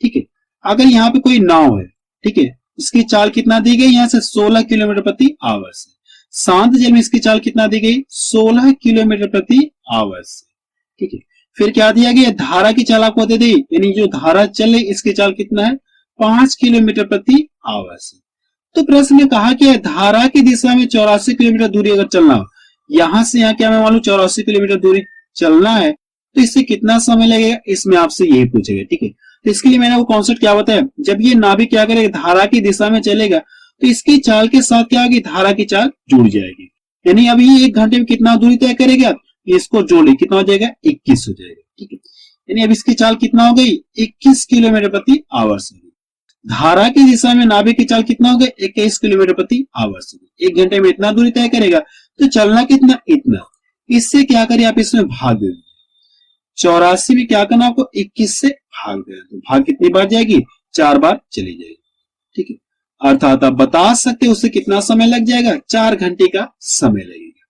A: ठीक है। अगर यहाँ पे कोई नाव है, ठीक है, इसकी चाल कितना दी गई यहाँ से 16 किलोमीटर प्रति आवर से। शांत जल में इसकी चाल कितना दी गई 16 किलोमीटर प्रति आवर से। ठीक है, फिर क्या दिया गया, धारा की चाल आपको दे दी, यानी जो धारा चले इसकी चाल कितना है 5 किलोमीटर प्रति आवर से। तो प्रश्न में कहा कि धारा की दिशा में 84 किलोमीटर दूरी अगर चलना हो, यहां से यहाँ क्या मैं मालूम 84 किलोमीटर दूरी चलना है, तो इससे कितना समय लगेगा, इसमें आपसे यही पूछेगा। ठीक है, तो इसके लिए मैंने वो कॉन्सेप्ट क्या बताया, जब ये नाभिक क्या करेगा धारा की दिशा में चलेगा तो इसकी चाल के साथ क्या होगी, धारा की चाल जुड़ जाएगी। यानी अभी ये 1 घंटे में कितना दूरी तय करेगा, इसको जोड़े कितना हो जाएगा 21 हो जाएगा। ठीक है, यानी अब इसकी चाल कितना हो गई 21 किलोमीटर प्रति आवर से। धारा की दिशा में नाभिक की चाल कितना हो गया 21 किलोमीटर प्रति आवर से। 1 घंटे में इतना दूरी तय करेगा तो चलना कितना, इतना। इससे क्या करिए आप इसमें भाग दे, 84 में क्या करना आपको 21 से भाग देना, तो भाग कितनी बार जाएगी 4 बार चली जाएगी। ठीक है, अर्थात आप बता सकते उससे कितना समय लग जाएगा 4 घंटे का समय लगेगा।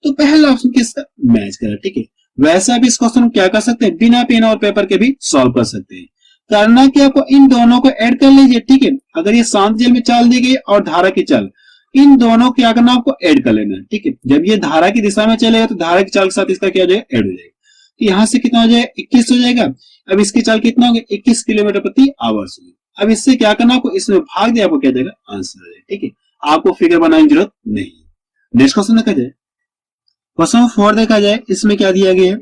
A: तो पहला ऑप्शन किसका मैच करा। ठीक है, वैसे आप इस क्वेश्चन को क्या कर सकते हैं, बिना पेन और पेपर के भी सॉल्व कर सकते हैं। करना कि आपको इन दोनों को ऐड कर लीजिए। ठीक है, अगर ये शांत जल में चाल दी गई और धारा की चाल, इन दोनों क्या करना आपको ऐड कर लेना है। ठीक है, जब ये धारा की दिशा में चलेगा तो धारा की चाल के साथ इसका क्या हो जाएगा ऐड हो जाएगा। तो यहां से कितना हो जाएगा 21 हो जाएगा। अब इसकी चाल कितना होगा 21 किलोमीटर प्रति आवर से। अब इससे क्या करना आपको इसमें भाग दिया, आपको क्या देगा आंसर आ जाएगा। ठीक है, आपको फिगर बनाने की जरूरत नहीं है। नेक्स्ट क्वेश्चन देखा जाए, क्वेश्चन 4 देखा जाए, इसमें क्या दिया गया है,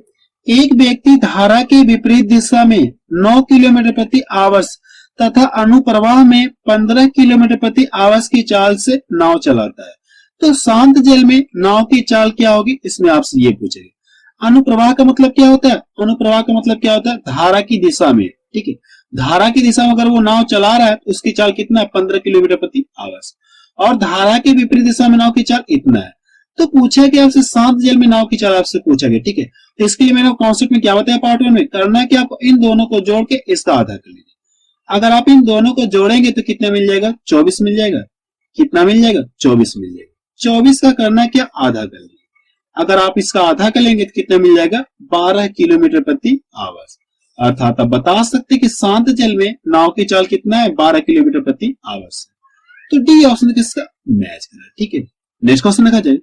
A: एक व्यक्ति धारा के विपरीत दिशा में 9 किलोमीटर प्रति आवर तथा अनुप्रवाह में 15 किलोमीटर प्रति आवर की चाल से नाव चलाता है, तो शांत जल में नाव की चाल क्या होगी, इसमें आपसे ये पूछेगा। अनुप्रवाह का मतलब क्या होता है, अनुप्रवाह का मतलब क्या होता है धारा की दिशा में। ठीक है, धारा की दिशा में अगर वो नाव चला रहा है तो उसकी चाल कितना है 15 किलोमीटर प्रति आवर, और धारा के विपरीत दिशा में नाव की चाल इतना है। तो पूछा कि आपसे शांत जल में नाव की चाल आपसे पूछा गया। ठीक है, तो इसके लिए मैंने कॉन्सेप्ट में क्या बताया पार्ट 1 में, करना कि आपको इन दोनों को जोड़ के इसका आधा कर लीजिए। अगर आप इन दोनों को जोड़ेंगे तो कितना मिल जाएगा 24 मिल जाएगा। कितना मिल जाएगा 24 मिल जाएगा। 24 का करना क्या आधा कर लीजिए। अगर आप इसका आधा कर लेंगे तो कितना मिल जाएगा 12 किलोमीटर प्रति आवर। अर्थात आप बता सकते कि शांत जल में नाव की चाल कितना है 12 किलोमीटर प्रति आवर से। तो डी ऑप्शन किसका मैच कर रहा है। ठीक है, नेक्स्ट क्वेश्चन देखा जाए,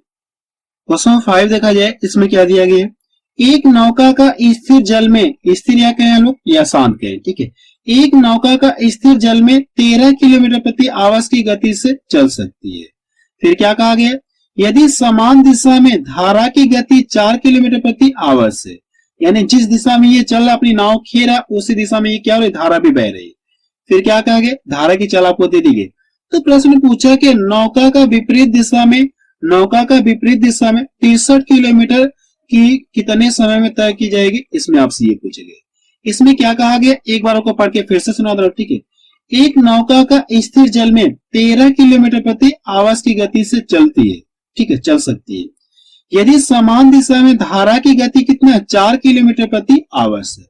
A: क्वेश्चन 5 देखा जाए, इसमें क्या दिया गया है, एक नौका का स्थिर जल में, स्थिर या कहें हम लोग या शांत कहें। ठीक है, एक नौका का स्थिर जल में 13 किलोमीटर प्रति आवर की गति से चल सकती है। फिर क्या कहा गया, यदि समान दिशा में धारा की गति 4 किलोमीटर प्रति आवर से, यानी जिस दिशा में ये चल रहा अपनी नाव खे रहा उसी दिशा में ये क्या हो रही धारा भी बह रही है। फिर क्या कहा गया, धारा की चाल आपको दे दी गई। तो प्रश्न पूछा कि नौका का विपरीत दिशा में, नौका का विपरीत दिशा में 63 किलोमीटर की कितने समय में तय की जाएगी, इसमें आपसे ये पूछे गए। इसमें क्या कहा गया, एक बार को पढ़ के फिर से सुना दो। ठीक है, एक नौका का स्थिर जल में 13 किलोमीटर प्रति आवर की गति से चलती है। ठीक है, चल सकती है। यदि समान दिशा में धारा की गति कितना है 4 किलोमीटर प्रति आवर से,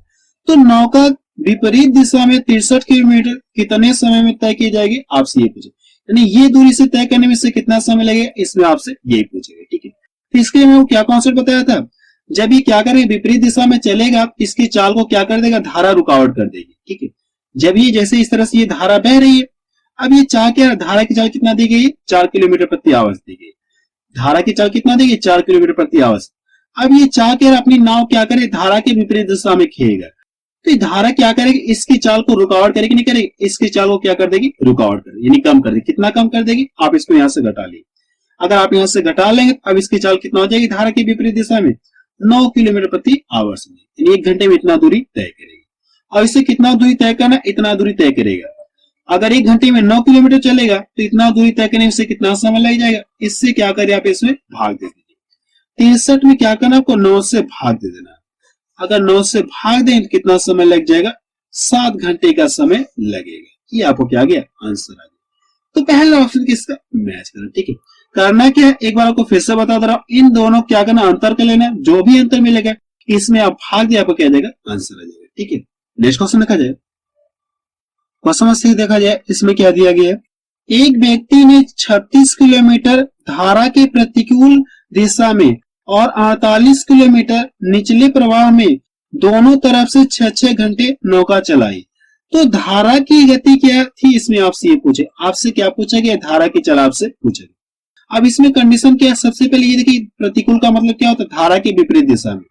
A: तो नौका विपरीत दिशा में 63 किलोमीटर कितने समय में तय की जाएगी, आपसे ये पूछे। यानी ये दूरी से तय करने में से कितना समय लगेगा, इसमें आपसे ये पूछेगा। ठीक है, तो इसके लिए मैं क्या कॉन्सेप्ट बताया था, जब ये क्या करेगा विपरीत दिशा में चलेगा इसकी चाल को क्या कर देगा, धारा रुकावट कर देगी। ठीक है, जब ये जैसे इस तरह से ये धारा बह रही है, अब ये चाह क्या, धारा की चाल कितना दी गई 4 किलोमीटर प्रति आवर दी गई। धारा की चाल कितना देगी 4 किलोमीटर प्रति आवर। अब ये चाह कर अपनी नाव क्या करे धारा के विपरीत दिशा में खेगा, तो ये धारा क्या करेगी, इसकी चाल को रुकावट करेगी नहीं करेगी, इसकी चाल को क्या कर देगी रुकावट कर देगी, यानी कम कर देगी। कितना कम कर देगी, आप इसको यहां से घटा लीजिए। अगर आप यहां से घटा लेंगे अब इसकी चाल कितना हो जाएगी धारा के विपरीत दिशा में 9 किलोमीटर प्रति आवर, यानी 1 घंटे में इतना दूरी तय करेगी। और इससे कितना दूरी तय करना, इतना दूरी तय करेगा। अगर 1 घंटे में 9 किलोमीटर चलेगा तो इतना दूरी तय करने से कितना समय लग जाएगा, इससे क्या करिए आप इसमें भाग दे दीजिए। 63 में क्या करना आपको 9 से भाग दे देना। अगर 9 से भाग दें तो कितना समय लग जाएगा 7 घंटे का समय लगेगा। ये आपको क्या गया आंसर आ गया। तो पहला ऑप्शन किसका मैच करना। ठीक है, करना क्या है एक बार आपको फिर से बता दे रहा हूं, इन दोनों क्या करना अंतर कर लेना, जो भी अंतर मिलेगा इसमें आप भाग दिया आपको क्या देगा आंसर आ जाएगा। ठीक है, नेक्स्ट क्वेश्चन देखा जाए, क्वेश्चन 6 देखा जाए, इसमें क्या दिया गया है, एक व्यक्ति ने 36 किलोमीटर धारा के प्रतिकूल दिशा में और 48 किलोमीटर निचले प्रवाह में दोनों तरफ से 6-6 घंटे नौका चलाई तो धारा की गति क्या थी, इसमें आपसे ये पूछे, आपसे क्या पूछा गया, धारा की चाल आपसे पूछा गया। अब इसमें कंडीशन क्या है, सबसे पहले ये देखिए प्रतिकूल का मतलब क्या होता है, धारा की विपरीत दिशा में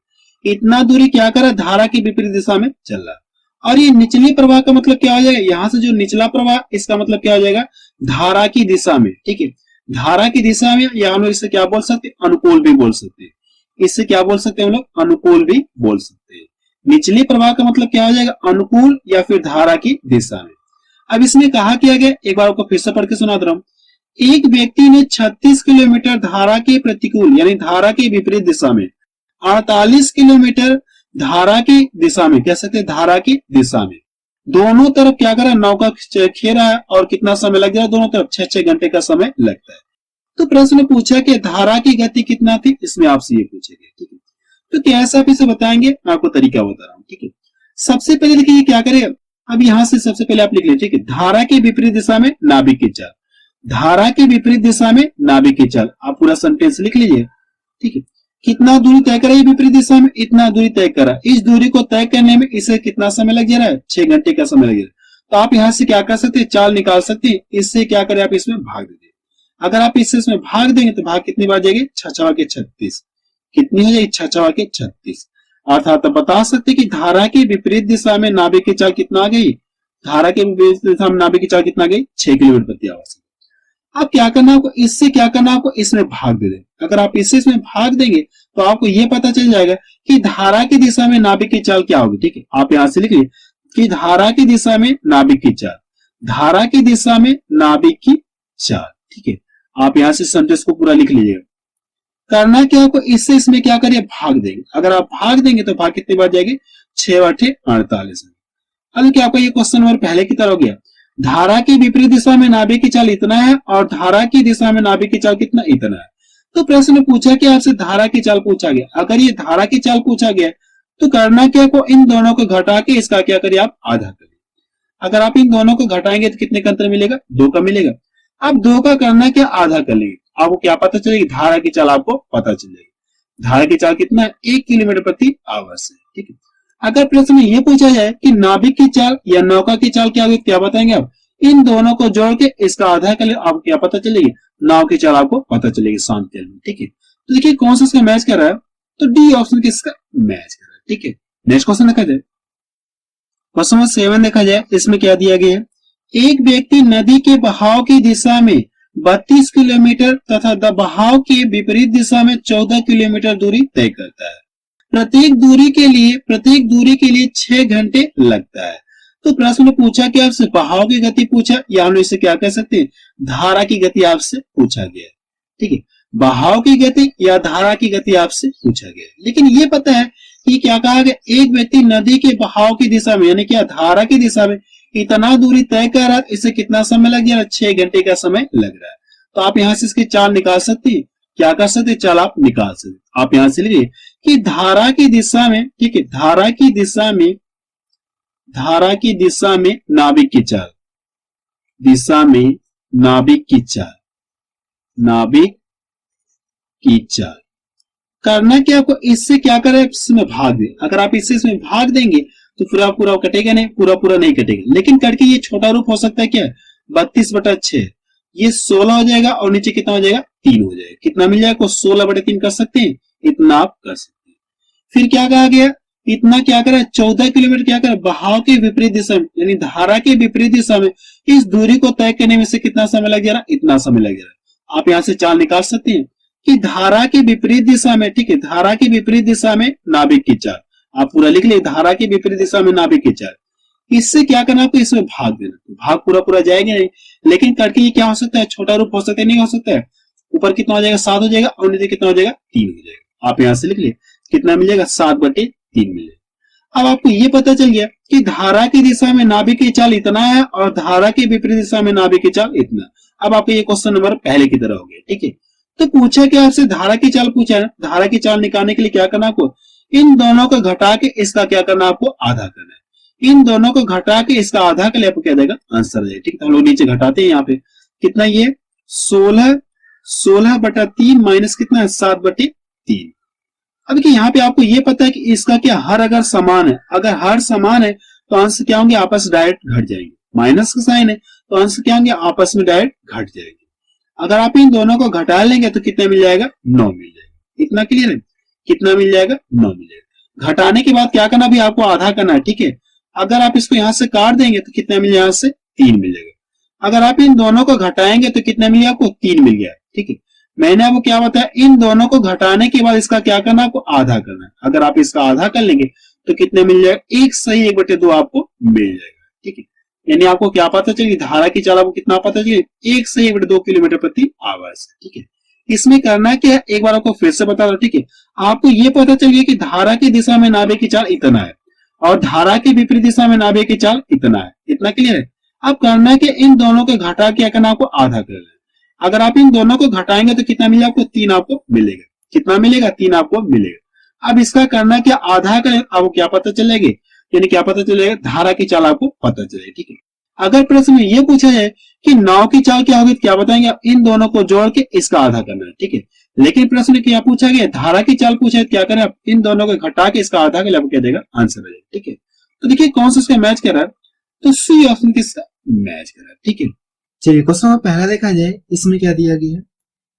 A: इतना दूरी क्या करा, धारा की विपरीत दिशा में चल रहा। और ये निचली प्रवाह का मतलब क्या हो जाएगा, यहां से जो निचला प्रवाह, इसका मतलब क्या हो जाएगा, धारा की दिशा में, ठीक है, धारा की दिशा में, या हम लोग इससे क्या बोल सकते हैं, अनुकूल भी बोल सकते हैं, इससे क्या बोल सकते हैं हम लोग, अनुकूल भी बोल सकते हैं। निचली प्रवाह का मतलब क्या हो जाएगा, अनुकूल या फिर धारा की दिशा में। अब इसमें कहा क्या गया, एक बार आपको फिर से पढ़ के सुना दे रहा हूं। एक व्यक्ति ने 36 किलोमीटर धारा के प्रतिकूल यानी धारा के विपरीत दिशा में, 48 किलोमीटर धारा की दिशा में, कह सकते हैं धारा की दिशा में, दोनों तरफ क्या करा, नौका खेरा है, और कितना समय लग जाए, दोनों तरफ 6-6 घंटे का समय लगता है। तो प्रश्न पूछा कि धारा की गति कितना थी, इसमें आपसे ये पूछेगा, ठीक है। तो कैसे आप इसे बताएंगे, मैं आपको तरीका बता रहा हूं, ठीक है। सबसे पहले देखिए क्या करेगा, अब यहां से सबसे पहले आप लिख लीजिए, ठीक है, धारा के विपरीत दिशा में नाभिक की चाल, धारा के विपरीत दिशा में नाभिक की चाल, आप पूरा सेंटेंस लिख लीजिए, ठीक है। कितना दूरी तय करा, विपरीत दिशा में इतना दूरी तय करा, इस दूरी को तय करने में इसे कितना समय लग जा रहा है, 6 घंटे का समय लग जा रहा है। तो आप यहां से क्या कर सकते हैं, चाल निकाल सकते हैं, इससे क्या करें, आप इसमें भाग दे दें। अगर आप इससे इसमें भाग देंगे तो भाग कितनी बार जाएगी, 6 के 36, कितनी हो जाएगी, 6 के 36, अर्थात बता सकते कि धारा की विपरीत दिशा में नाभिक की चाल कितना आ गई, धारा के विपरीत दिशा में नाभिक की चाल कितना आ गई, 6 किलोमीटर प्रति आवर। अब क्या करना आपको, इससे क्या करना आपको, इसमें भाग दे दें। अगर आप इससे इसमें भाग देंगे तो आपको यह पता चल जाएगा कि धारा की दिशा में नाभिक की चाल क्या होगी, ठीक है। आप यहां से लिखिए कि धारा की दिशा में नाभिक की चाल, धारा की दिशा में नाभिक की चाल, ठीक है। आप यहां से सेंटेंस को पूरा लिख लीजिएगा। करना क्या आपको, इससे इसमें क्या करिए, भाग देंगे। अगर आप भाग देंगे तो भाग कितनी बार जाएगी, 6 × 8 = 48। अब क्या आपका ये क्वेश्चन नंबर पहले की तरह हो गया, धारा की विपरीत दिशा में नाभिक की चाल इतना है और धारा की दिशा में नाभिक की चाल कितना, इतना है। तो प्रश्न में पूछा कि आपसे धारा की चाल पूछा गया। अगर ये धारा की चाल पूछा गया तो करना क्या को, इन दोनों को घटा के इसका क्या करिए, आप आधा करिए। अगर आप इन दोनों को घटाएंगे तो कितने का अंतर मिलेगा, 2 का मिलेगा। अब 2 का करना क्या, आधा कर लेंगे, आपको क्या पता चलेगी, धारा की चाल आपको पता चल जाएगी। धारा की चाल कितना है, 1 किलोमीटर प्रति आवर से, ठीक है। अगर प्रश्न में यह पूछा जाए कि नाभिक की चाल या नौका की चाल क्या होगी, क्या बताएंगे आप, इन दोनों को जोड़ के इसका आधा कर ले, आपको क्या पता चलेगी, नाव की चाल आपको पता चलेगी शांत तेल में, ठीक है। तो देखिए कौन सा इसका मैच कर रहा है, तो डी ऑप्शन किसका मैच कर रहा है, ठीक है। नेक्स्ट क्वेश्चन देखा जाए, क्वेश्चन नंबर 7 देखा जाए, इसमें क्या दिया गया है, एक व्यक्ति नदी के बहाव की दिशा में 32 किलोमीटर तथा बहाव के विपरीत दिशा में 14 किलोमीटर दूरी तय करता है। प्रत्येक दूरी के लिए 6 घंटे लगता है। तो प्रश्न ने पूछा कि आपसे बहाव की गति पूछा, या हम इसे क्या कह सकते हैं, धारा की गति आपसे पूछा गया, ठीक है। बहाव की गति या धारा की गति आपसे पूछा गया, लेकिन ये पता है कि क्या कहा गया, एक व्यक्ति नदी के बहाव की दिशा में यानी क्या धारा की दिशा में इतना दूरी तय कर रहा है, इससे कितना समय लग गया, 6 घंटे का समय लग रहा है। तो आप यहां से इसकी चाल निकाल सकते हैं, क्या कर सकते, चाल आप निकाल सकते। आप यहां से लिखिए कि धारा की दिशा में, ठीक है, धारा की दिशा में नाभिक की चाल, दिशा में नाभिक की चाल, नाभिक की चाल करना क्या, आपको इससे क्या करें, इसमें भाग दे। अगर आप इससे इसमें भाग देंगे तो पूरा कटेगा नहीं, पूरा नहीं कटेगा, लेकिन करके ये छोटा रूप हो सकता है क्या, 32/6, ये 16 हो जाएगा और नीचे कितना हो जाएगा, 3 हो जाएगा। कितना मिल जाएगा, 16/3 कर सकते हैं, इतना आप कर सकते हैं। फिर क्या कहा गया, इतना क्या करें, 14 किलोमीटर क्या करें, बहाव के विपरीत दिशा में यानी धारा के विपरीत दिशा में इस दूरी को तय करने में से कितना समय लग जा रहा, इतना समय लग जा रहा। आप यहां से चाल निकाल सकते हैं कि धारा के विपरीत दिशा में, ठीक है, धारा के विपरीत दिशा में नाभिक की चाल, आप पूरा लिख ले, धारा के विपरीत दिशा में नाभिक की चाल। इससे क्या करना, आपको इसमें भाग देना, भाग पूरा जाएगा नहीं, लेकिन करके ये क्या हो सकता है, छोटा रूप हो सकता है, नहीं हो सकता है। ऊपर कितना हो जाएगा, 7 हो जाएगा और नीचे कितना हो जाएगा, 3 हो जाएगा। आप यहां से लिख ले, कितना मिल जाएगा, 7/3 मिल जाएगा। अब आपको ये पता चल गया कि धारा की दिशा में नाभिक की चाल इतना है और धारा की विपरीत दिशा में नाभिक की चाल इतना। अब आपको ये क्वेश्चन नंबर पहले की तरह हो गया, ठीक है। तो पूछा कि आपसे धारा की चाल पूछा है, धारा की चाल निकालने के लिए क्या करना, आपको इन दोनों को घटा के इसका क्या करना, आपको आधा करना है। इन दोनों को घटा के इसका आधा के लिए आपको क्या देगा, आंसर देगा, ठीक है। हम लोग नीचे घटाते हैं, यहाँ पे कितना, ये 16/3 माइनस कितना है, 7/3। अब देखिए यहाँ पे आपको ये पता है कि इसका क्या हर अगर समान है, अगर हर समान है तो अंश क्या होंगे, आपस में डायरेक्ट घट जाएंगे। माइनस का साइन है तो अंश क्या होंगे, आपस में डायरेक्ट घट जाएंगे। अगर आप इन दोनों को घटा लेंगे तो कितना मिल जाएगा, 9 मिल जाएगा। इतना क्लियर है, कितना मिल जाएगा, 9 मिल जाएगा। घटाने के बाद क्या करना, भी आपको आधा करना है, ठीक है। अगर आप इसको यहां से काट देंगे तो कितना मिल जाएगा, यहां से 3 मिल जाएगा। अगर आप इन दोनों को घटाएंगे तो कितना मिल गया आपको, 3 मिल गया, ठीक है। मैंने आपको क्या बताया, इन दोनों को घटाने के बाद इसका क्या करना, आपको आधा करना है। अगर आप इसका आधा कर लेंगे तो कितने मिल जाएगा, 1 सही 1/2 आपको मिल जाएगा, ठीक है। यानी आपको क्या पता चलिए, धारा की चाल आपको कितना पता चलिए, 1 से 1/2 किलोमीटर प्रति आवर से, ठीक है। इसमें करना क्या है, एक बार आपको फिर से बता दो, ठीक है। आपको ये पता चल गया कि धारा की दिशा में नाभिक की चाल इतना है और धारा की विपरीत दिशा में नाभिक की चाल इतना है। इतना क्लियर है। अब करना है कि इन दोनों को घटा के करना, आपको आधा कर लेना। अगर आप इन दोनों को घटाएंगे तो कितना मिलेगा आपको, 3 आपको मिलेगा। कितना मिलेगा, 3 आपको मिलेगा। अब इसका करना क्या, आधा करें, आपको क्या पता चलेगी, यानी क्या पता चलेगा, धारा की चाल आपको पता चलेगी, ठीक है। अगर प्रश्न में यह पूछा जाए कि नाव की चाल क्या होगी, तो क्या बताएंगे आप, इन दोनों को जोड़ के इसका आधा करना है, ठीक है। लेकिन प्रश्न में क्या पूछा गया, धारा की चाल पूछा है, क्या करें आप, इन दोनों को घटा के इसका आधा कर, आपको क्या देगा, आंसर आ जाएगा, ठीक है। तो देखिए कौन सा इसका मैच कर रहा है, तो सी ऑप्शन किसका मैच कर रहा है, ठीक है।
B: चलिए क्वेश्चन पहला देखा जाए, इसमें क्या दिया गया है,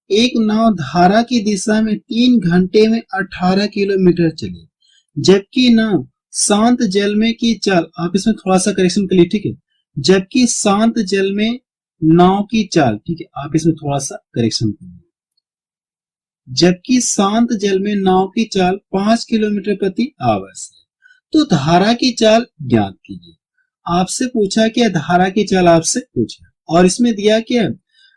B: एक नाव धारा की दिशा में 3 घंटे में 18 किलोमीटर चली, जबकि नाव शांत जल में की चाल, आप इसमें थोड़ा सा करेक्शन कर लीजिए, ठीक है। जबकि शांत जल में नाव की चाल, ठीक है, आप इसमें थोड़ा सा करेक्शन करिए। जबकि शांत जल में नाव की चाल 5 किलोमीटर प्रति आवर है, तो धारा की चाल ज्ञात कीजिए। आपसे पूछा क्या, धारा की चाल आपसे पूछा, और इसमें दिया क्या,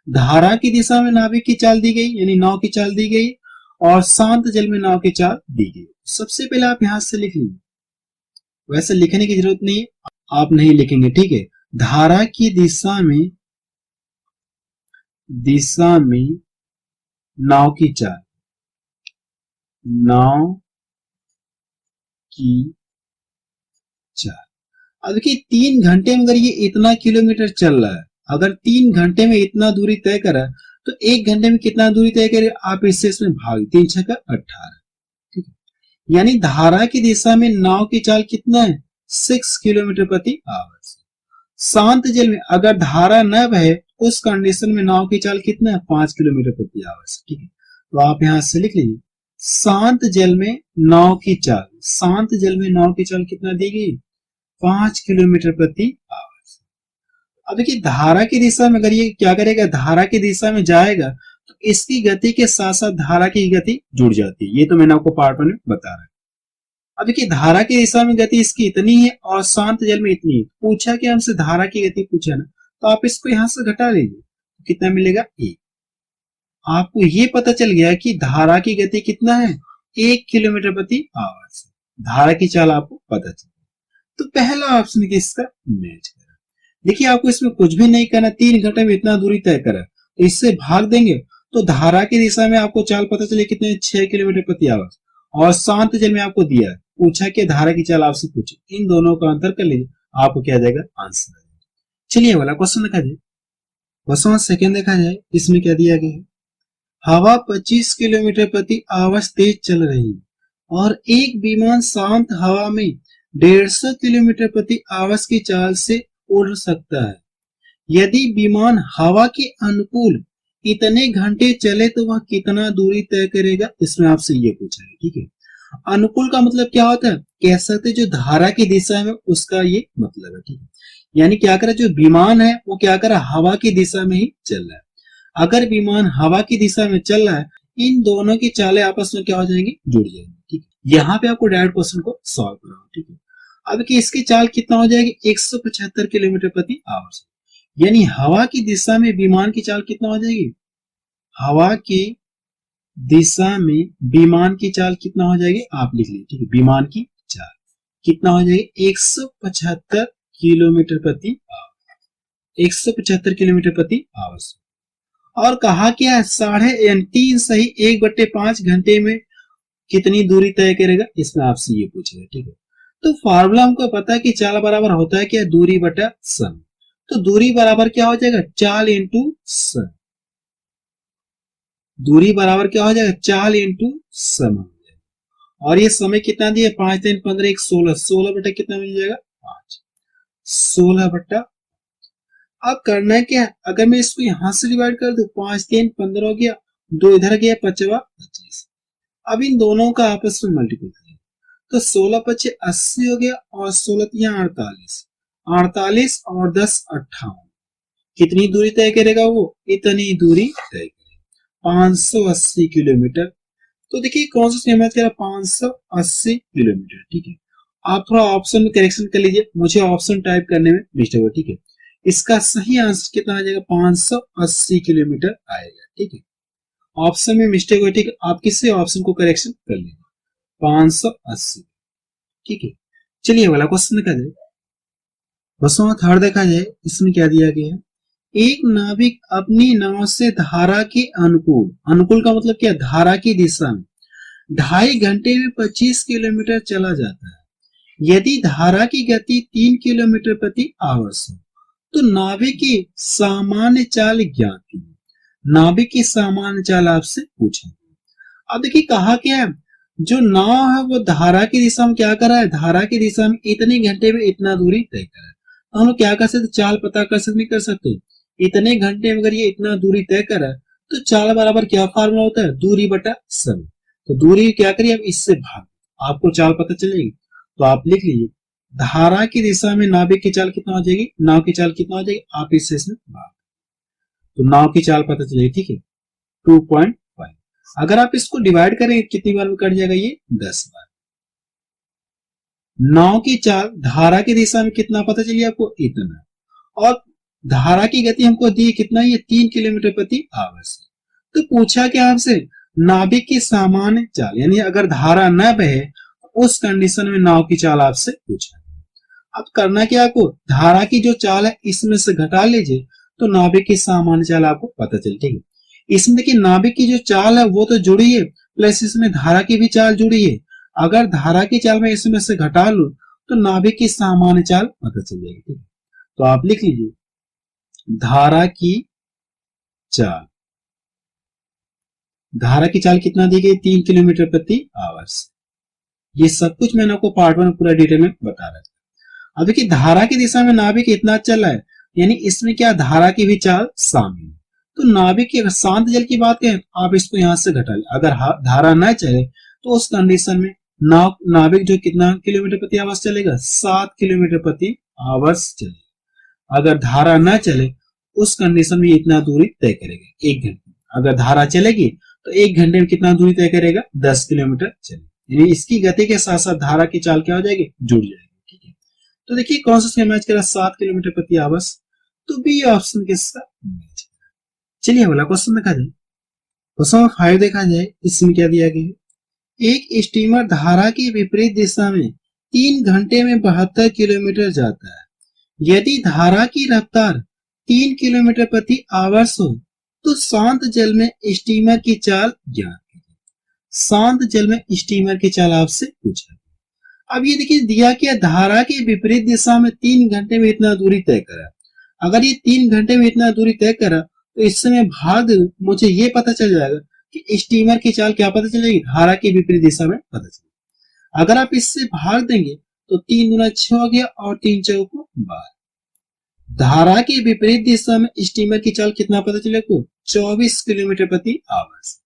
B: धारा की दिशा में नाविक की चाल दी गई, यानी नाव की चाल दी गई, और शांत जल में नाव की चाल दी गई। सबसे पहले आप यहां से लिख लीजिए, वैसे लिखने की जरूरत नहीं, आप नहीं लिखेंगे, ठीक है। धारा की दिशा में नाव की चाल, नाव की चाल। अब देखिए 3 घंटे में अगर ये इतना किलोमीटर चल रहा है, अगर 3 घंटे में इतना दूरी तय करा तो 1 घंटे में कितना दूरी तय करे, आप इससे इसमें भाग, 3 × 6 = 18, ठीक है। यानी धारा की दिशा में नाव की चाल कितना है, 6 किलोमीटर प्रति आवर। शांत जल में अगर धारा न बहे उस कंडीशन में नाव की चाल कितना है, 5 किलोमीटर प्रति आवर, ठीक है। तो आप यहां से लिख लीजिए, शांत जल में नाव की चाल, शांत जल में नाव की चाल कितना दी गई, 5 किलोमीटर प्रति आवर। अब देखिए धारा की दिशा में अगर ये क्या करेगा, धारा की दिशा में जाएगा तो इसकी गति के साथ साथ धारा की गति जुड़ जाती है। ये तो मैंने आपको पार्ट में बता रहा है। अब देखिए धारा की दिशा में गति इसकी इतनी है और शांत जल में इतनी है। पूछा कि हमसे धारा की गति पूछा ना, तो आप इसको यहां से घटा लीजिए, कितना मिलेगा, 1। आपको ये पता चल गया कि धारा की गति कितना है, 1 किलोमीटर प्रति आवर से। धारा की चाल आपको पता चल, तो पहला ऑप्शन किसका मैच करा। देखिए आपको इसमें कुछ भी नहीं करना, 3 घंटे में इतना दूरी तय करा, तो इससे भाग देंगे तो धारा की दिशा में आपको चाल पता चले कितने, 6 किलोमीटर प्रति आवर, और शांत जल में आपको दिया है, पूछा कि धारा की चाल आपसे पूछे, इन दोनों का अंतर कर लीजिए, आपको क्या देगा, आंसर। चलिए वाला क्वेश्चन देखा जाए, क्वेश्चन सेकंड देखा जाए, इसमें क्या दिया गया है, हवा 25 किलोमीटर प्रति आवर तेज चल रही है और एक विमान शांत हवा में 150 किलोमीटर प्रति आवर की चाल से उड़ सकता है। यदि विमान हवा के अनुकूल इतने घंटे चले तो वह कितना दूरी तय करेगा, इसमें आपसे ये पूछा है, ठीक है। अनुकूल का मतलब क्या होता है, कह सकते जो धारा की दिशा में उसका ये मतलब है, ठीक है। यानी क्या करे, जो विमान है वो क्या करे, हवा की दिशा में ही चल रहा है। अगर विमान हवा की दिशा में चल रहा है, इन दोनों की चालें आपस में क्या हो जाएंगी, जुड़ जाएंगी, ठीक है। यहाँ पे आपको डायरेक्ट क्वेश्चन को सॉल्व करना, ठीक है। अब कि इसकी चाल कितना हो जाएगी, 175 किलोमीटर प्रति आवर, यानी हवा की दिशा में विमान की चाल कितना हो जाएगी, हवा की दिशा में विमान की चाल कितना हो जाएगी, आप लिख लीजिए, ठीक है। विमान की चाल कितना हो जाएगी, 175 किलोमीटर प्रति आवर, 175 किलोमीटर प्रति आवर। और कहा क्या है, 3.5 सही 1/5 घंटे में कितनी दूरी तय करेगा, इसमें आपसे ये पूछेगा, ठीक है। तो फार्मूला हमको पता है कि चाल बराबर होता है क्या, दूरी बटा समय। तो दूरी बराबर क्या हो जाएगा, चाल इंटू समय। दूरी बराबर क्या हो जाएगा, चाल इंटू समय। और ये समय कितना दिया, 5 3 15 1 16, 16 बटा कितना मिल जाएगा, 5। 16/। अब करना है क्या, अगर मैं इसको यहां से डिवाइड कर दूं, 5 3 15 हो गया, 2 इधर गया, 5वां 25। अब इन दोनों का आपस में मल्टीपल करें तो 16 × 25 80 हो गया, और 16 × 48, 48 और 10 58। कितनी दूरी तय करेगा वो, इतनी दूरी तय करेगा, 580 किलोमीटर। तो देखिए कौन सा सेम मैच कह रहा है, 580 किलोमीटर। ठीक है, आप थोड़ा ऑप्शन में करेक्शन कर लीजिए, मुझे ऑप्शन टाइप करने में डिस्टर्ब है। ठीक है, इसका सही आंसर कितना आ जाएगा, 580 किलोमीटर आएगा। ठीक है, ऑप्शन में मिस्टेक हो, ठीक है, आप किसी ऑप्शन को करेक्शन कर लीजिए, 580। ठीक है, चलिए वाला क्वेश्चन देखा जाए। क्वेश्चन थर्ड देखा जाए, इसमें क्या दिया गया है, एक नाविक अपनी नाव से धारा के अनुकूल, अनुकूल का मतलब क्या, धारा की दिशा में 2.5 घंटे में 25 किलोमीटर चला जाता है। यदि धारा की गति 3 किलोमीटर प्रति आवर्स हो तो नाविक की सामान्य चाल ज्ञात कीजिए। नाविक की सामान्य चाल आपसे पूछेंगे। अब देखिए कहा क्या है, जो नाव है वो धारा की दिशा में क्या कर रहा है, धारा की दिशा में इतने घंटे में इतना दूरी तय कर रहा है। तो हम लोग क्या कर सकते, चाल पता कर सकते, नहीं कर सकते। इतने घंटे में अगर ये इतना दूरी तय कर रहा है तो चाल बराबर क्या फार्मूला होता है, दूरी बटा समय। तो दूरी क्या करिए, अब इससे भाग, आपको चाल पता चलेगी। तो आप लिख लीजिए, धारा की दिशा में नाविक की चाल कितना हो जाएगी, नाव की चाल कितना हो जाएगी, आप इससे भाग, तो नाव की चाल पता चलेगी। ठीक है, 2.5। अगर आप इसको डिवाइड करें कितनी बार में कट जाएगा, ये 10 बार। नाव की चाल धारा की दिशा में कितना पता चलिए आपको, इतना, और धारा की गति हमको दी कितना, ये 3 किलोमीटर प्रति आवर्स। तो पूछा क्या आपसे, नाविक की सामान्य चाल, यानी अगर धारा न बहे उस कंडीशन में नाव की चाल आपसे पूछा। अब करना क्या आपको, धारा की जो चाल है इसमें से घटा लीजिए तो नाविक की सामान्य चाल आपको पता चल। ठीक है, इसमें देखिए नाविक की जो चाल है वो तो जुड़ी है, प्लस इसमें धारा की भी चाल जुड़ी है। अगर धारा की चाल में इसमें से घटा लूं तो नाविक की सामान्य चाल पता चल जाएगी। ठीक है, तो आप लिख लीजिए, धारा की चाल, धारा की चाल कितना दी गई, 3 किलोमीटर प्रति आवर्स। ये सब कुछ मैंने आपको पार्ट 1 पूरा डिटेल में बता रहा था। अब देखिए धारा की दिशा में नाविक इतना चल रहा है, यानी इसमें क्या, धारा की भी चाल शामिल है। तो नाविक की अगर शांत जल की बात करें तो आप इसको यहां से घटा ले, अगर धारा न चले तो उस कंडीशन में नाविक जो कितना किलोमीटर प्रति आवर्स चलेगा, 7 किलोमीटर प्रति आवर्स चलेगा। अगर धारा न चले उस कंडीशन में इतना दूरी तय करेगा 1 घंटे। अगर धारा चलेगी तो 1 घंटे में कितना दूरी तय करेगा, 10 किलोमीटर चलेगा। यानी इसकी गति के साथ साथ धारा की चाल क्या हो जाएगी, जुड़ जाएगी। ठीक है, तो देखिए कौन सा मैच करा, 7 किलोमीटर प्रति आवर्स, तो बी ऑप्शन के साथ मैच। चलिए अगला क्वेश्चन देखा जाए। क्वेश्चन 5 देखा जाए, इसमें क्या दिया गया है, एक स्टीमर धारा की विपरीत दिशा में 3 घंटे में 72 किलोमीटर जाता है। यदि धारा की रफ्तार 3 किलोमीटर प्रति आवर्स हो तो शांत जल में स्टीमर की चाल ज्ञात कीजिए। शांत जल में स्टीमर की चाल आपसे पूछा। अब ये देखिए दिया क्या, धारा के विपरीत दिशा में 3 घंटे में इतना दूरी तय करा। अगर ये 3 घंटे में इतना दूरी तय करा तो इस समय भाग मुझे ये पता चल जाएगा कि स्टीमर की चाल क्या पता चलेगी, धारा के विपरीत दिशा में पता चलेगी। अगर आप इससे भाग देंगे तो 3 दूना 6 हो गया और 3 चौको 12। धारा के विपरीत दिशा में स्टीमर की चाल कितना पता चलेगा, 24 किलोमीटर प्रति आवर्स,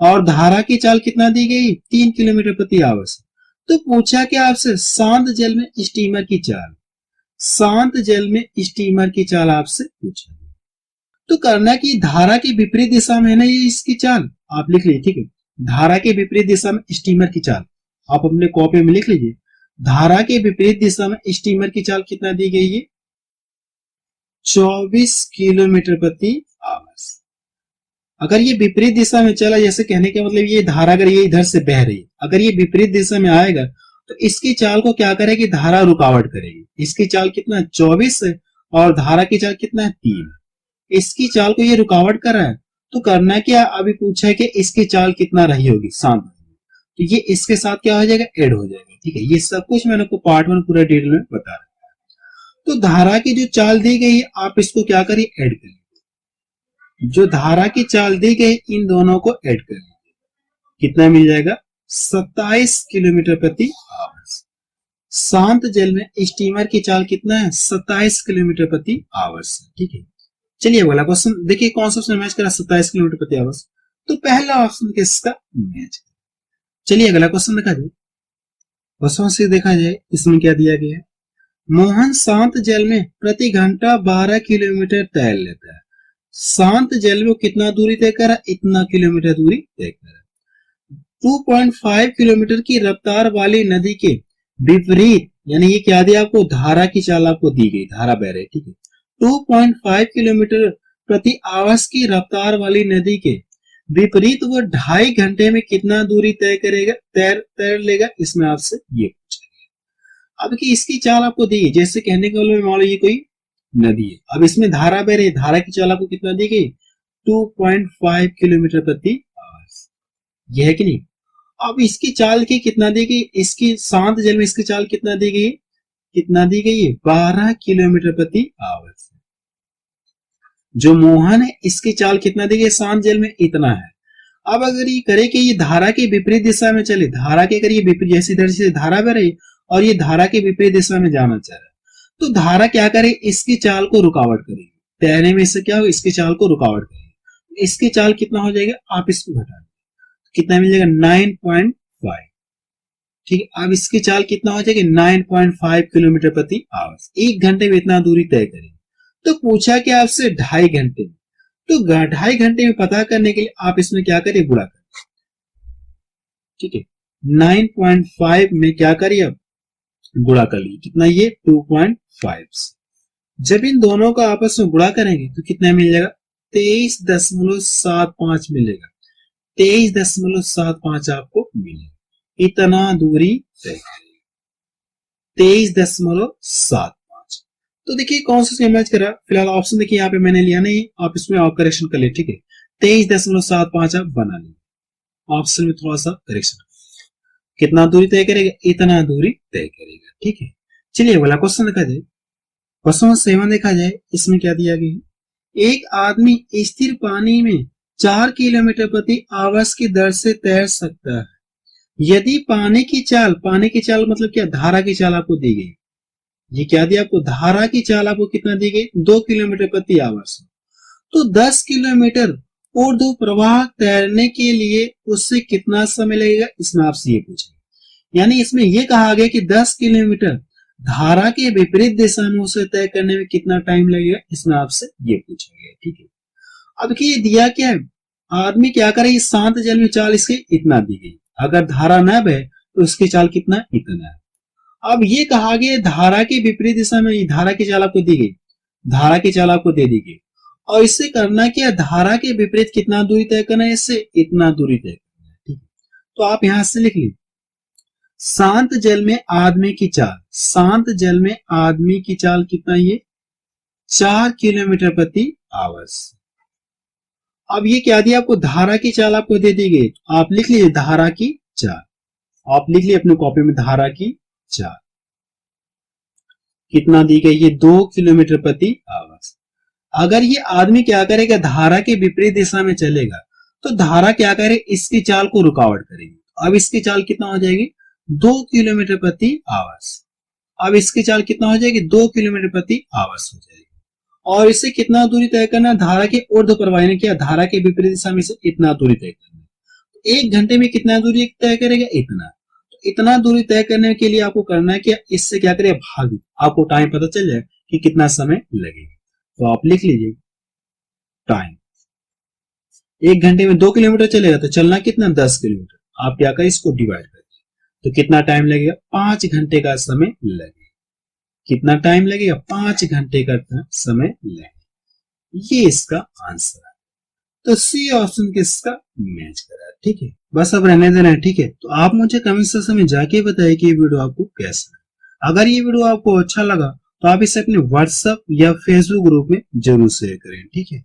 B: और धारा की चाल कितना दी गई, 3 किलोमीटर प्रति आवर्स। तो पूछा क्या आपसे, शांत जल में स्टीमर की चाल, शांत जल में स्टीमर की चाल आपसे पूछा। तो करना कि धारा के विपरीत दिशा में है ना ये इसकी चाल, आप लिख लीजिए। ठीक है, धारा के विपरीत दिशा में स्टीमर की चाल आप अपने कॉपी में लिख लीजिए। धारा के विपरीत दिशा में स्टीमर की चाल कितना दी गई है, 24 किलोमीटर प्रति आवर्स। अगर ये विपरीत दिशा में चला, जैसे कहने का मतलब ये धारा अगर ये इधर से बह रही है, अगर ये विपरीत दिशा में आएगा तो इसकी चाल को क्या करेगी, धारा रुकावट करेगी। इसकी चाल कितना 24 है और धारा की चाल कितना है 3। इसकी चाल को ये रुकावट कर रहा है, तो करना क्या, अभी पूछा है कि इसकी चाल कितना रही होगी शांत, तो ये इसके साथ क्या हो जाएगा, ऐड हो जाएगा। ठीक है, ये सब कुछ मैंने आपको पार्ट 1 पूरा डिटेल में बता रहा है। तो धारा की जो चाल दी गई आप इसको क्या करिए, ऐड करिए। जो धारा की चाल दी गई इन दोनों को ऐड कर लीजिए, कितना मिल जाएगा, 27 किलोमीटर प्रति आवर्स। शांत जल में स्टीमर की चाल कितना है 27 किलोमीटर प्रति आवर से। ठीक है, चलिए अगला क्वेश्चन देखिए कौन सा ऑप्शन मैच करा 27 किलोमीटर प्रति आवर। तो पहला ऑप्शन किसका मैच। चलिए अगला क्वेश्चन देखा जाए। क्वेश्चन से देखा जाए इसमें क्या दिया गया है। मोहन शांत जल में प्रति घंटा 12 किलोमीटर तैर लेता है। शांत जल में कितना दूरी तय करा, इतना किलोमीटर दूरी तय करा। 2.5 किलोमीटर की रफ्तार वाली नदी के विपरीत, यानी ये क्या दिया आपको, धारा की चाल आपको दी गई, धारा बह रही। ठीक है, 2.5 किलोमीटर प्रति आवर्स की रफ्तार वाली नदी के विपरीत वो 2.5 घंटे में कितना दूरी तय करेगा, तैर लेगा, इसमें आपसे ये पूछा गया। अब कि इसकी चाल आपको दी गई, जैसे कहने के मतलब मान लो ये कोई नदी है, अब इसमें धारा बह रही, धारा की चाल आपको कितना दी गई 2.5 किलोमीटर प्रति आवर्स, यह है कि नहीं। अब इसकी चाल की कितना दी गई, इसकी शांत जल में इसकी चाल कितना दी गई, कितना दी गई है 12 किलोमीटर प्रति आवर्स। जो मोहन है इसकी चाल कितना दी गई शांत जल में, इतना है। अब अगर ये करे कि ये धारा के विपरीत दिशा में चले, धारा के अगर ये विपरीत, जैसे इधर से धारा बह रही और ये धारा के विपरीत दिशा में जाना चाह रहा है, तो धारा क्या करे, इसकी चाल को रुकावट करेगी, तैरने में इससे क्या हो, इसकी चाल को रुकावट करेगी। इसकी चाल कितना हो जाएगा, आप इसको घटा दें, कितना मिल जाएगा 9.5। ठीक है, अब इसकी चाल कितना हो जाएगी 9.5 किलोमीटर प्रति आवर। 1 घंटे में इतना दूरी तय करेंगे। तो पूछा कि आपसे 2.5 घंटे में, तो 2.5 घंटे में पता करने के लिए आप इसमें क्या करिए, गुणा करिए। ठीक है, 9.5 में क्या करिए, अब गुणा कर लीजिए, कितना ये 2.5। जब इन दोनों का आपस में गुणा करेंगे तो कितना मिल जाएगा 23.75 मिलेगा। 23.75 आपको मिलेगा, इतना दूरी तय करेगा 23.75। तो देखिए कौन सा मैच करा, फिलहाल ऑप्शन देखिए यहाँ पे मैंने लिया नहीं, आप इसमें और करेक्शन कर ले। ठीक है, 23.75 आप बना लीजिए, ऑप्शन में थोड़ा सा करेक्शन, कितना दूरी तय करेगा, इतना दूरी तय करेगा। ठीक है, चलिए अगला क्वेश्चन देखा जाए। क्वेश्चन 7 देखा जाए, इसमें क्या दिया गया, एक आदमी स्थिर पानी में 4 किलोमीटर प्रति आवर्स की दर से तैर सकता है यदि पानी की चाल मतलब क्या, धारा की चाल आपको दी गई। ये क्या दिया आपको, धारा की चाल आपको कितना दी गई 2 किलोमीटर प्रति आवर्स। तो 10 किलोमीटर ऊर्ध्व प्रवाह तैरने के लिए उससे कितना समय लगेगा, इसमें आपसे ये पूछेगा। यानी इसमें यह कहा गया कि 10 किलोमीटर धारा के विपरीत दिशा में उसे तय करने में कितना टाइम लगेगा, इसमें आपसे ये पूछा गया। ठीक है, अब ये दिया क्या है, आदमी क्या करे, इस शांत जल में चाल इसकी इतना दी गई, अगर धारा न बहे तो उसकी चाल कितना, इतना है। अब ये कहा गया धारा के विपरीत दिशा में, धारा की चाल आपको दी गई, धारा की चाल आपको दे दी गई, और इससे करना क्या, धारा के विपरीत कितना दूरी तय करना है, इससे इतना दूरी तय करना है। ठीक है, तो आप यहां से लिख लीजिए शांत जल में आदमी की चाल, शांत जल में आदमी की चाल कितना, ये 4 किलोमीटर प्रति आवर्स। अब ये क्या दिया आपको, धारा की चाल आपको दे दी गई, आप लिख लीजिए धारा की चाल, आप लिख लीजिए अपने कॉपी में धारा की चाल कितना दी गई, ये 2 किलोमीटर प्रति आवर्स। अगर ये आदमी क्या करेगा, धारा के विपरीत दिशा में चलेगा, तो धारा क्या करे, इसकी चाल को रुकावट करेगी। अब इसकी चाल कितना हो जाएगी 2 किलोमीटर प्रति आवर्स। अब इसकी चाल कितना हो जाएगी 2 किलोमीटर प्रति आवर्स हो जाएगी। और इससे कितना दूरी तय करना, धारा के ऊर्ध्व प्रवाह, यानी क्या, धारा के विपरीत दिशा में से इतना दूरी तय करना। 1 घंटे में कितना दूरी तय करेगा, इतना। इतना दूरी तय करने के लिए आपको करना है कि इससे क्या करें, भाग, आपको टाइम पता चल जाए कि कितना समय लगेगा। तो आप लिख लीजिए टाइम, 1 घंटे में 2 किलोमीटर चलेगा तो चलना कितना 10 किलोमीटर। आप क्या करें, इसको डिवाइड करिए तो कितना टाइम लगेगा, 5 घंटे का समय लगेगा। कितना टाइम लगेगा, 5 घंटे का समय लगेगा। ये इसका आंसर है। तो सी ऑप्शन किसका मैच करा है। ठीक है, बस अब रहने देना है। ठीक है, तो आप मुझे कमेंट सेक्शन में जाके बताइए कि ये वीडियो आपको कैसा है। अगर ये वीडियो आपको अच्छा लगा तो आप इसे अपने व्हाट्सएप या फेसबुक ग्रुप में जरूर शेयर करें। ठीक है।